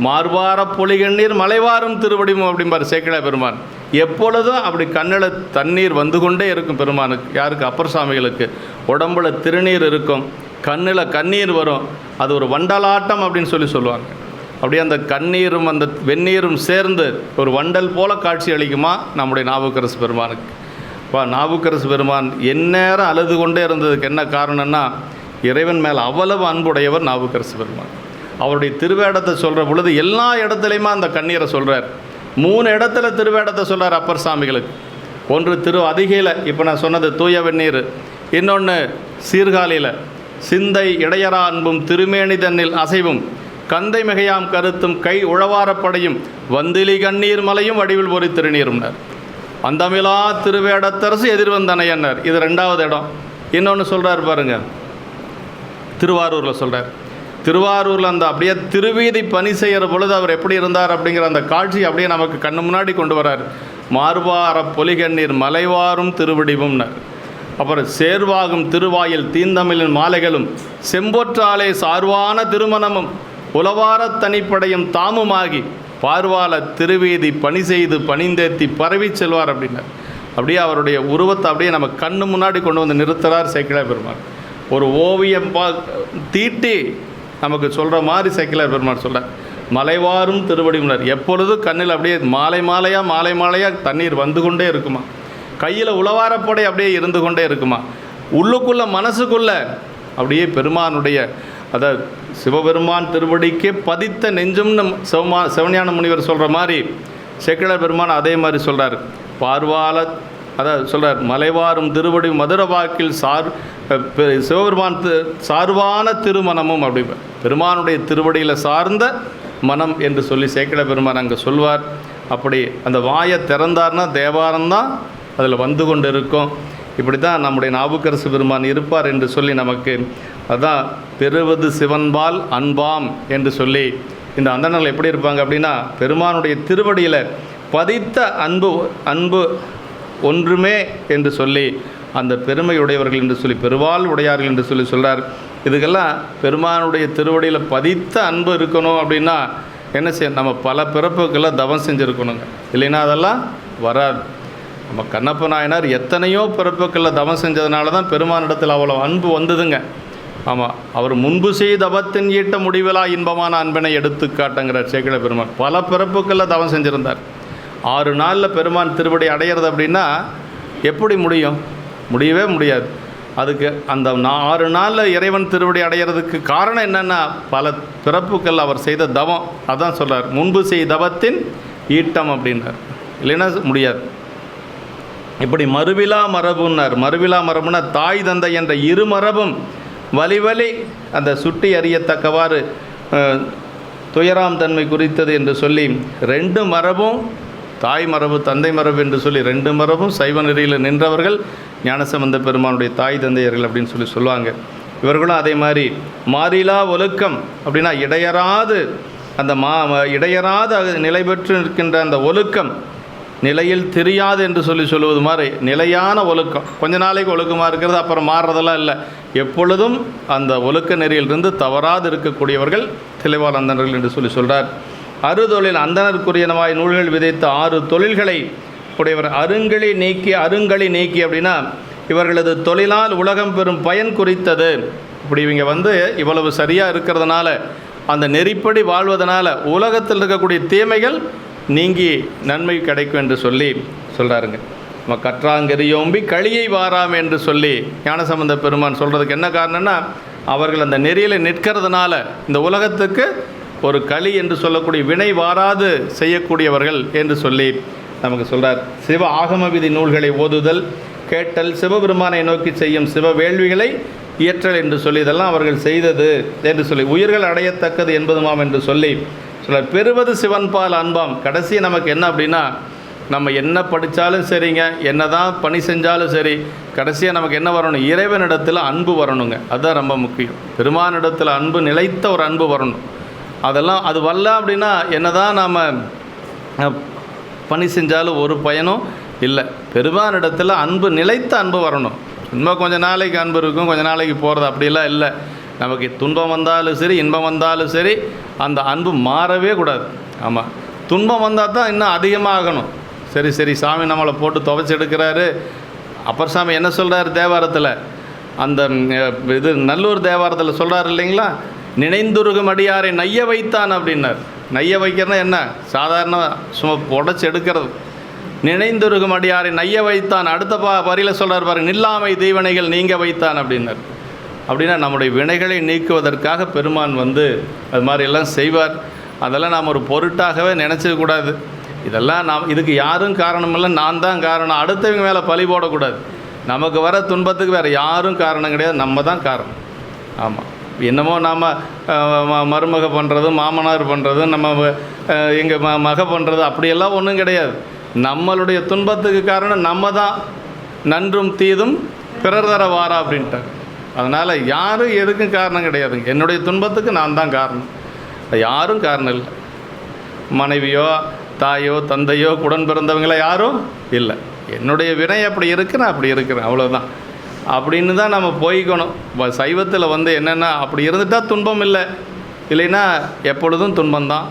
மார்வார பொலிகண்ணீர் மலைவாரும் திருவடிமும் அப்படிம்பார் சேக்கிழார் பெருமான். எப்பொழுதும் அப்படி கண்ணில் தண்ணீர் வந்து கொண்டே இருக்கும் பெருமானுக்கு. யாருக்கு, அப்பர் சாமிகளுக்கு. உடம்புல திருநீர் இருக்கும், கண்ணில் கண்ணீர் வரும். அது ஒரு வண்டலாட்டம் அப்படின்னு சொல்லுவாங்க. அப்படியே அந்த கண்ணீரும் அந்த வெந்நீரும் சேர்ந்து ஒரு வண்டல் போல காட்சி அளிக்குமா நம்முடைய நாவுக்கரசு பெருமானுக்கு. நாவுக்கரசு பெருமான் எந்நேரம் அழுது கொண்டே இருந்ததுக்கு என்ன காரணம்னா, இறைவன் மேலே அவ்வளவு அன்புடையவர் நாவுக்கரசு பெருமான். அவருடைய திருவேடத்தை சொல்கிற பொழுது எல்லா இடத்துலையுமே அந்த கண்ணீரை சொல்கிறார். 3 இடத்துல திருவேடத்தை சொல்கிறார் அப்பர் சாமிகளுக்கு. ஒன்று திரு அதிகையில், இப்போ நான் சொன்னது தூய வெந்நீர். இன்னொன்று சீர்காழியில் சிந்தை இடையரா அன்பும் திருமேனி தன்னில் அசைவும் கந்தை மிகையாம் கருத்தும் கை உழவாரப்படையும் வந்திலி கண்ணீர் மலையும் வடிவில் பொறி திருநீரும்னார். அந்தமிலா திருவேடத்தரசு எதிர்வந்தனையன்னர். இது 2வது இடம். இன்னொன்று சொல்கிறார் பாருங்க, திருவாரூரில் சொல்கிறார். திருவாரூரில் அந்த அப்படியே திருவீதி பணி செய்கிற பொழுது அவர் எப்படி இருந்தார் அப்படிங்கிற அந்த காட்சி அப்படியே நமக்கு கண்ணு முன்னாடி கொண்டு வரார். மார்வார பொலிகண்ணீர் மலைவாரும் திருவடிவும்னர். அப்புறம் சேர்வாகும் திருவாயில் தீந்தமிழின் மாலைகளும் செம்பொற்றாலே சார்வான திருமணமும் உலவார தனிப்படையும் தாமுமாகி பார்வால திருவீதி பணி செய்து பணிந்தேத்தி பரவி செல்வார் அப்படின்னார். அப்படியே அவருடைய உருவத்தை அப்படியே நம்ம கண்ணு முன்னாடி கொண்டு வந்து நிறுத்துறார் சேக்கிழார் பெருமான். ஒரு ஓவியம் தீட்டி நமக்கு சொல்கிற மாதிரி சேக்கிழார் பெருமான் சொல்கிறார். மலைவாரும் திருவடிமுனர். எப்பொழுதும் கண்ணில் அப்படியே மாலை மாலையாக தண்ணீர் வந்து கொண்டே இருக்குமா. கையில் உளவாரப்படை அப்படியே இருந்து கொண்டே இருக்குமா. உள்ளுக்குள்ளே மனசுக்குள்ளே அப்படியே பெருமானுடைய அதாவது சிவபெருமான் திருவடிக்கே பதித்த நெஞ்சும்னு சிவஞான முனிவர் சொல்கிற மாதிரி சேக்கிழார் பெருமான் அதே மாதிரி சொல்கிறார். பார்வால அதாவது சொல்கிறார், மலைவாரும் திருவடி மதுர வாக்கில் சிவபெருமான் சார்வான திருமணமும் அப்படி பெருமானுடைய திருவடியில் சார்ந்த மனம் என்று சொல்லி சேக்கிழார் பெருமான் அங்கே சொல்வார். அப்படி அந்த வாயை திறந்தார்னா தேவாரம்தான் அதில் வந்து கொண்டு இருக்கும். இப்படி தான் நம்முடைய நாவுக்கரசு பெருமான் இருப்பார் என்று சொல்லி நமக்கு அதான் பெறுவது சிவன்பால் அன்பாம் என்று சொல்லி இந்த அந்தணர்கள் எப்படி இருப்பாங்க அப்படின்னா, பெருமானுடைய திருவடியில் பதித்த அன்பு ஒன்றுமே என்று சொல்லி அந்த பெருமையுடையவர்கள் என்று சொல்லி பெருவாள் உடையார்கள் என்று சொல்லி சொல்கிறார். இதுக்கெல்லாம் பெருமானுடைய திருவடியில் பதித்த அன்பு இருக்கணும் அப்படின்னா என்ன செய்ய, நம்ம பல பிறப்புக்கெல்லாம் தவம் செஞ்சுருக்கணுங்க. இல்லைன்னா அதெல்லாம் வராது. நம்ம கண்ணப்ப நாயனார் எத்தனையோ பிறப்புக்களில் தவம் செஞ்சதுனால தான் பெருமானிடத்தில் அவ்வளோ அன்பு வந்ததுங்க. ஆமாம், அவர் முன்பு செய்த தவத்தின் ஈட்ட முடிவிலா இன்பமான அன்பினை எடுத்து காட்டுங்கிறார் சேக்கிழார் பெருமான். பல பிறப்புக்களில் தவம் செஞ்சுருந்தார். 6 நாளில் பெருமான் திருவடி அடையிறது அப்படின்னா எப்படி முடியும்? முடியவே முடியாது. அதுக்கு அந்த 6 நாளில் இறைவன் திருவடி அடையிறதுக்கு காரணம் என்னென்னா பல பிறப்புக்கள் அவர் செய்த தவம். அதான் சொல்கிறார், முன்பு செய் தவத்தின் ஈட்டம் அப்படின்னார். இல்லைன்னா முடியாது. இப்படி மறுவிலா மரபுன்னார். மறுவிலா மரபுனா தாய் தந்தை என்ற இரு மரபும் வழி அந்த சுட்டி அறியத்தக்கவாறு துயராம் தன்மை குறித்தது என்று சொல்லி 2 மரபும் தாய் மரபு தந்தை மரபு என்று சொல்லி 2 மரபும் சைவ நெறியில் நின்றவர்கள் ஞானசம்பந்த பெருமானுடைய தாய் தந்தையர்கள் அப்படின்னு சொல்லி சொல்லுவாங்க. இவர்களும் அதே மாதிரி மாறிலா ஒழுக்கம் அப்படின்னா இடையறாது அந்த இடையறாது நிலை பெற்று நிற்கின்ற அந்த ஒழுக்கம் நிலையில் தெரியாது என்று சொல்லுவது மாதிரி நிலையான ஒழுக்கம். கொஞ்ச நாளைக்கு ஒழுக்கமாக இருக்கிறது, அப்புறம் மாறுறதெல்லாம் இல்லை. எப்பொழுதும் அந்த ஒழுக்க நெறியிலிருந்து தவறாது இருக்கக்கூடியவர்கள் தெளிவான அந்தணர்கள் என்று சொல்கிறார். அறுதொழில் அந்தணருக்குரியனவாய் நூல்கள் விதைத்த 6 தொழில்களை உடையவர். அருங்களி நீக்கி அப்படின்னா இவர்களது தொழிலால் உலகம் பெறும் பயன் குறித்தது. இப்படி இவங்க இவ்வளவு சரியாக இருக்கிறதுனால அந்த நெறிப்படி வாழ்வதனால உலகத்தில் இருக்கக்கூடிய தீமைகள் நீங்கி நன்மை கிடைக்கும் என்று சொல்கிறாருங்க. நம்ம கற்றாங்கெரியோம்பி களியை வாராம் என்று சொல்லி ஞானசம்பந்த பெருமான் சொல்கிறதுக்கு என்ன காரணம்னா, அவர்கள் அந்த நெறியில் நிற்கிறதுனால இந்த உலகத்துக்கு ஒரு களி என்று சொல்லக்கூடிய வினை வாராது செய்யக்கூடியவர்கள் என்று சொல்லி நமக்கு சொல்கிறார். சிவ ஆகம விதி நூல்களை ஓதுதல் கேட்டல் சிவபெருமானை நோக்கி செய்யும் சிவ வேள்விகளை இயற்றல் என்று சொல்லி இதெல்லாம் அவர்கள் செய்தது என்று சொல்லி உயிர்கள் அடையத்தக்கது என்பதுமாம் என்று சொல்லி சொல்கிறார். பெறுவது சிவன்பால் அன்பாம். கடைசி நமக்கு என்ன அப்படின்னா, நம்ம என்ன படித்தாலும் சரிங்க, என்ன தான் பணி செஞ்சாலும் சரி, கடைசியாக நமக்கு என்ன வரணும்? இறைவனிடத்தில் அன்பு வரணுங்க. அதுதான் ரொம்ப முக்கியம். பெருமானிடத்தில் அன்பு, நிலைத்த ஒரு அன்பு வரணும். அதெல்லாம் அது வரல அப்படின்னா என்ன தான் நாம் பணி செஞ்சாலும் ஒரு பயனும் இல்லை. பெருமானிடத்தில் அன்பு, நிலைத்த அன்பு வரணும். இன்னும் கொஞ்சம் நாளைக்கு அன்பு இருக்கும், கொஞ்சம் நாளைக்கு போகிறது அப்படிலாம் இல்லை. நமக்கு துன்பம் வந்தாலும் சரி, இன்பம் வந்தாலும் சரி, அந்த அன்பு மாறவே கூடாது. ஆமாம், துன்பம் வந்தால் தான் இன்னும் அதிகமாகணும். சரி சாமி நம்மளை போட்டு துவைச்சி எடுக்கிறாரு. அப்பர் சாமி என்ன சொல்கிறார் தேவாரத்தில், அந்த இது நல்லூர் தேவாரத்தில் சொல்கிறார் இல்லைங்களா, நினைந்துருகும் அடியாரை நைய வைத்தான் அப்படின்னார். நைய வைக்கிறனா என்ன, சாதாரண சும்மா உடச்சி எடுக்கிறது. நினைந்துருகும் அடியாரை நைய வைத்தான். அடுத்த வரியில் சொல்கிறார் பாருங்க, நில்லாமை தீவனைகள் நீங்க வைத்தான் அப்படின்னார். அப்படின்னா நம்முடைய வினைகளை நீக்குவதற்காக பெருமான் அது மாதிரியெல்லாம் செய்வார். அதெல்லாம் நாம் ஒரு பொருட்டாகவே நினச்சிக்கூடாது. இதெல்லாம் இதுக்கு யாரும் காரணம் இல்லை, நான் தான் காரணம். அடுத்தவங்க மேலே பழி போடக்கூடாது. நமக்கு வர துன்பத்துக்கு வேறு யாரும் காரணம் கிடையாது, நம்ம தான் காரணம். ஆமாம், என்னமோ நாம் மருமக பண்ணுறது, மாமனார் பண்ணுறது, நம்ம எங்கள் மக பண்ணுறது அப்படியெல்லாம் ஒன்றும் கிடையாது. நம்மளுடைய துன்பத்துக்கு காரணம் நம்ம தான். நன்றும் தீதும் பிறர் தர வாரா அப்படின்ட்டாங்க. அதனால் யாரும் எதுக்கும் காரணம் கிடையாதுங்க. என்னுடைய துன்பத்துக்கு நான் தான் காரணம், யாரும் காரணம் இல்லை. மனைவியோ தாயோ தந்தையோ உடன் பிறந்தவங்களோ யாரும் இல்லை. என்னுடைய வினை அப்படி இருக்கு, நான் அப்படி இருக்கிறேன், அவ்வளோதான் அப்படின்னு தான் நம்ம போய்க்கணும். சைவத்தில் என்னென்னா அப்படி இருந்துட்டால் துன்பம் இல்லை, இல்லைன்னா எப்பொழுதும் துன்பம்தான்.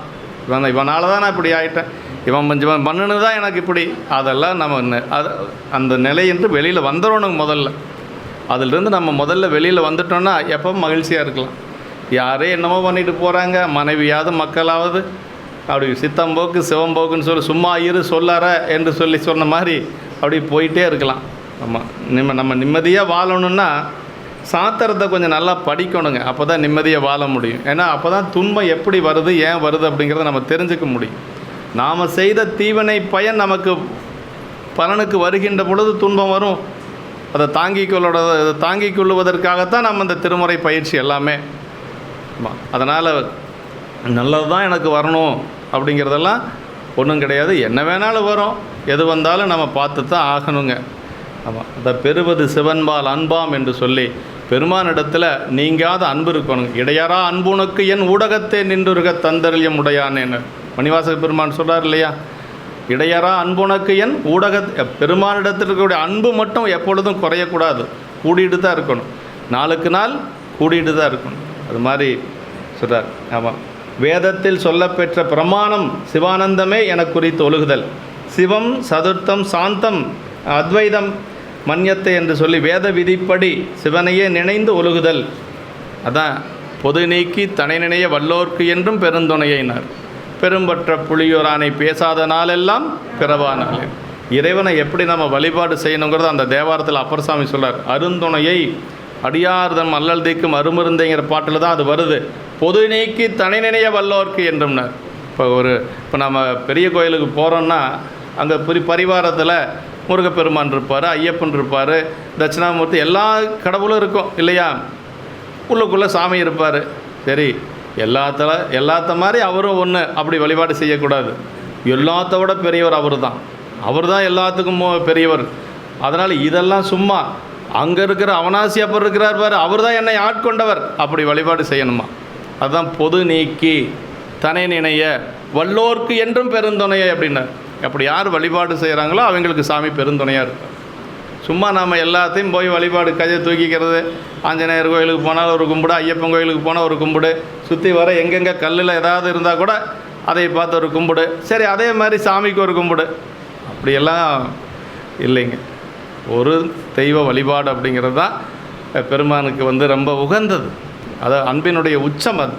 இவனால் தான் நான் இப்படி ஆகிட்டேன், இவன் கொஞ்சம் பண்ணுன்னு தான் எனக்கு இப்படி, அதெல்லாம் நம்ம அந்த நிலையின்று வெளியில் வந்துடணும். அதிலிருந்து நம்ம முதல்ல வெளியில் வந்துட்டோன்னா எப்போ மகிழ்ச்சியாக இருக்கலாம். யாரே என்னமோ பண்ணிட்டு போகிறாங்க, மனைவியாவது மக்களாவது அப்படி சித்தம்போக்கு சிவம்போக்குன்னு சொல்லி சும்மா சொல்லார என்று சொன்ன மாதிரி அப்படி போயிட்டே இருக்கலாம். நம்ம நிம்மதியாக வாழணுன்னா சாத்திரத்தை கொஞ்சம் நல்லா படிக்கணுங்க. அப்போ தான் நிம்மதியாக வாழ முடியும். ஏன்னா அப்போ தான் துன்பம் எப்படி வருது, ஏன் வருது அப்படிங்கிறத நம்ம தெரிஞ்சுக்க முடியும். நாம் செய்த தீவினை பயன் நமக்கு பலனுக்கு வருகின்ற பொழுது துன்பம் வரும். அதை தாங்கிக் கொள்வதற்காகத்தான் நம்ம இந்த திருமுறை பயிற்சி எல்லாமே. அதனால் நல்லது தான் எனக்கு வரணும் அப்படிங்கிறதெல்லாம் ஒன்றும் கிடையாது. என்ன வேணாலும் வரும், எது வந்தாலும் நம்ம பார்த்து தான் ஆகணுங்க. ஆமாம், அதை பெறுவது சிவன்பால் அன்பாம் என்று சொல்லி பெருமானிடத்தில் நீங்காத அன்பு இருக்கணும். இடையாரா அன்புனுக்கு என் ஊடகத்தே நின்றுருக தந்தரியம் உடையானேன்னு மணிவாசக பெருமான் சொல்கிறார் இல்லையா? இடையாரா அன்புனக்கு என் பெருமானிடத்தில் இருக்கக்கூடிய அன்பு மட்டும் எப்பொழுதும் குறையக்கூடாது, கூடிட்டு தான் இருக்கணும். நாளுக்கு நாள் கூடிட்டு தான் இருக்கணும். அது மாதிரி சொல்கிறார். ஆமாம், வேதத்தில் சொல்லப்பெற்ற பிரமாணம் சிவானந்தமே என குறித்து ஒழுகுதல். சிவம் சதுர்த்தம் சாந்தம் அத்வைதம் மன்யத்தை என்று சொல்லி வேத விதிப்படி சிவனையே நினைந்து ஒழுகுதல். அதான் பொது நீக்கி தனை நினைய வல்லோர்க்கு என்றும் பெருந்துணையினார். பெரும்பற்ற புலியூரானை பேசாத நாளெல்லாம் பிறவா நாள். இறைவனை எப்படி நம்ம வழிபாடு செய்யணுங்கிறது அந்த தேவாரத்தில் அப்பர் சாமி சொல்கிறார். அருந்துணையை அடியார்தம் அல்லல் தீக்கும் அருமருந்தைங்கிற பாட்டில் தான் அது வருது. பொது நீக்கி தனி நினைய வல்லோர்க்கு என்றும்னார். இப்போ நம்ம பெரிய கோயிலுக்கு போகிறோன்னா அங்கே பரிவாரத்தில் முருகப்பெருமான் இருப்பார், ஐயப்பன் இருப்பார், தட்சிணாமூர்த்தி, எல்லா கடவுளும் இருக்கும் இல்லையா? உள்ளுக்குள்ளே சாமி இருப்பார். சரி, எல்லாத்த மாதிரி அவரும் ஒன்று அப்படி வழிபாடு செய்யக்கூடாது. எல்லாத்த விட பெரியவர் அவர் தான் எல்லாத்துக்கும் பெரியவர். அதனால் இதெல்லாம் சும்மா அங்கே இருக்கிற அவனாசி அப்பர் இருக்கிறார் பாரு, அவர் தான் என்னை ஆட்கொண்டவர், அப்படி வழிபாடு செய்யணுமா? அதுதான் பொது நீக்கி தனை நினைய வல்லோர்க்கு என்றும் பெருந்துணையை அப்படின்னார். அப்படி யார் வழிபாடு செய்கிறாங்களோ அவங்களுக்கு சாமி பெருந்துணையாக இருக்கும். சும்மா நாம் எல்லாத்தையும் போய் வழிபாடு கையை தூக்கிக்கிறது, ஆஞ்சநேயர் கோயிலுக்கு போனால் ஒரு கும்பிடு, ஐயப்பன் கோயிலுக்கு போனால் ஒரு கும்பிடு, சுற்றி வர எங்கெங்கே கல்லில் ஏதாவது இருந்தால் கூட அதை பார்த்து ஒரு கும்பிடு, சரி அதே மாதிரி சாமிக்கு ஒரு கும்பிடு, அப்படியெல்லாம் இல்லைங்க. ஒரு தெய்வ வழிபாடு அப்படிங்கிறது தான் பெருமானுக்கு ரொம்ப உகந்தது. அதாவது அன்பினுடைய உச்சம். அது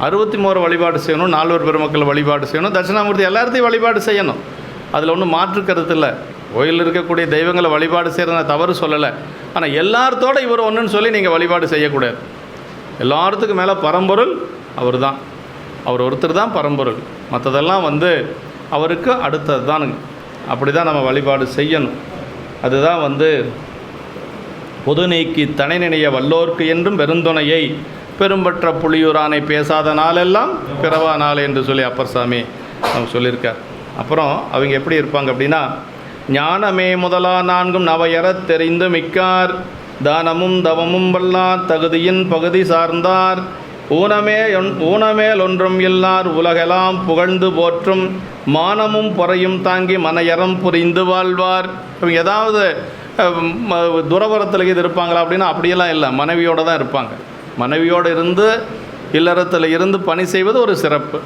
63 வழிபாடு செய்யணும், 4 பெருமக்கள் வழிபாடு செய்யணும், தட்சிணாமூர்த்தி எல்லாத்தையும் வழிபாடு செய்யணும். அதில் ஒன்றும் மாற்று கருத்து இல்லை. கோயிலில் இருக்கக்கூடிய தெய்வங்களை வழிபாடு செய்கிறத தவறு சொல்லலை. ஆனால் எல்லாத்தோட இவர் ஒன்றுன்னு சொல்லி நீங்கள் வழிபாடு செய்யக்கூடாது. எல்லாத்துக்கும் மேலே பரம்பொருள் அவர் தான். அவர் ஒருத்தர் தான் பரம்பொருள். மற்றதெல்லாம் அவருக்கு அடுத்தது தானுங்க. அப்படி தான் நம்ம வழிபாடு செய்யணும். அதுதான் பொது நீக்கி தனை நினைய வல்லோர்க்கு என்றும் பெருந்துணையை பெரும்பற்ற புலியூரானை பேசாத நாளெல்லாம் பிறவா நாள் என்று சொல்லி அப்பர் சாமி அவங்க சொல்லியிருக்கார். அப்புறம் அவங்க எப்படி இருப்பாங்க அப்படின்னா, ஞானமே முதலா 4 நவையறத் தெரிந்து மிக்கார், தானமும் தவமும் வல்லார் தகுதியின் பகுதி சார்ந்தார், ஊனமேல் ஒன்றும் இல்லார் உலகெல்லாம் புகழ்ந்து போற்றும், மானமும் பொறையும் தாங்கி மனையறம் புரிந்து வாழ்வார். இவங்க ஏதாவது துறவரத்தில் இது இருப்பாங்களா அப்படின்னா அப்படியெல்லாம் இல்லை, மனைவியோடு தான் இருப்பாங்க. மனைவியோடு இருந்து இல்லறத்தில் இருந்து பணி செய்வது ஒரு சிறப்பு.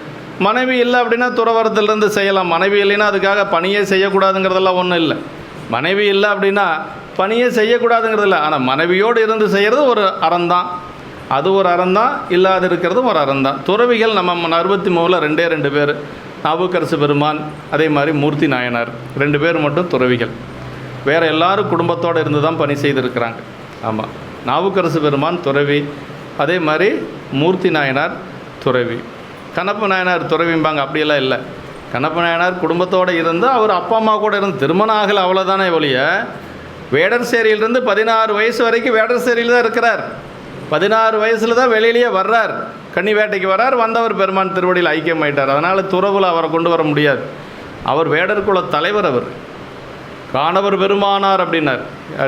மனைவி இல்லை அப்படின்னா துறவரத்திலிருந்து செய்யலாம். மனைவி இல்லைன்னா அதுக்காக பணியே செய்யக்கூடாதுங்கிறதெல்லாம் ஒன்றும் இல்லை. மனைவி இல்லை அப்படின்னா பணியே செய்யக்கூடாதுங்கிறது இல்லை. ஆனால் மனைவியோடு இருந்து செய்கிறது ஒரு அறந்தான். அது ஒரு அறந்தான், இல்லாது இருக்கிறது ஒரு அறந்தான். துறவிகள் நம்ம 63 2 பேர், நாவுக்கரசு பெருமான், அதே மாதிரி மூர்த்தி நாயனார், 2 பேர் மட்டும் துறவிகள். வேறு எல்லோரும் குடும்பத்தோடு இருந்து தான் பணி செய்திருக்கிறாங்க. ஆமாம், நாவுக்கரசு பெருமான் துறவி, அதே மாதிரி மூர்த்தி நாயனார் துறவி. கண்ணப்ப நாயனார் துறவிம்பாங்க, அப்படியெல்லாம் இல்லை. கண்ணப்ப நாயனார் குடும்பத்தோடு இருந்து அவர் அப்பா அம்மா கூட இருந்து திருமணம் ஆகலை, அவ்வளோதானே ஒழிய வேடர்சேரியிலிருந்து 16 வயசு வரைக்கும் வேடர்சேரியில் தான் இருக்கிறார். 16 வயசில் தான் வெளியிலேயே வர்றார், கன்னி வேட்டைக்கு வர்றார். வந்தவர் பெருமான் திருவடியில் ஐக்கியமாயிட்டார். அதனால் துறவில் அவரை கொண்டு வர முடியாது. அவர் வேடர் குல தலைவர். அவர் காணவர் பெருமானார் அப்படின்னார்.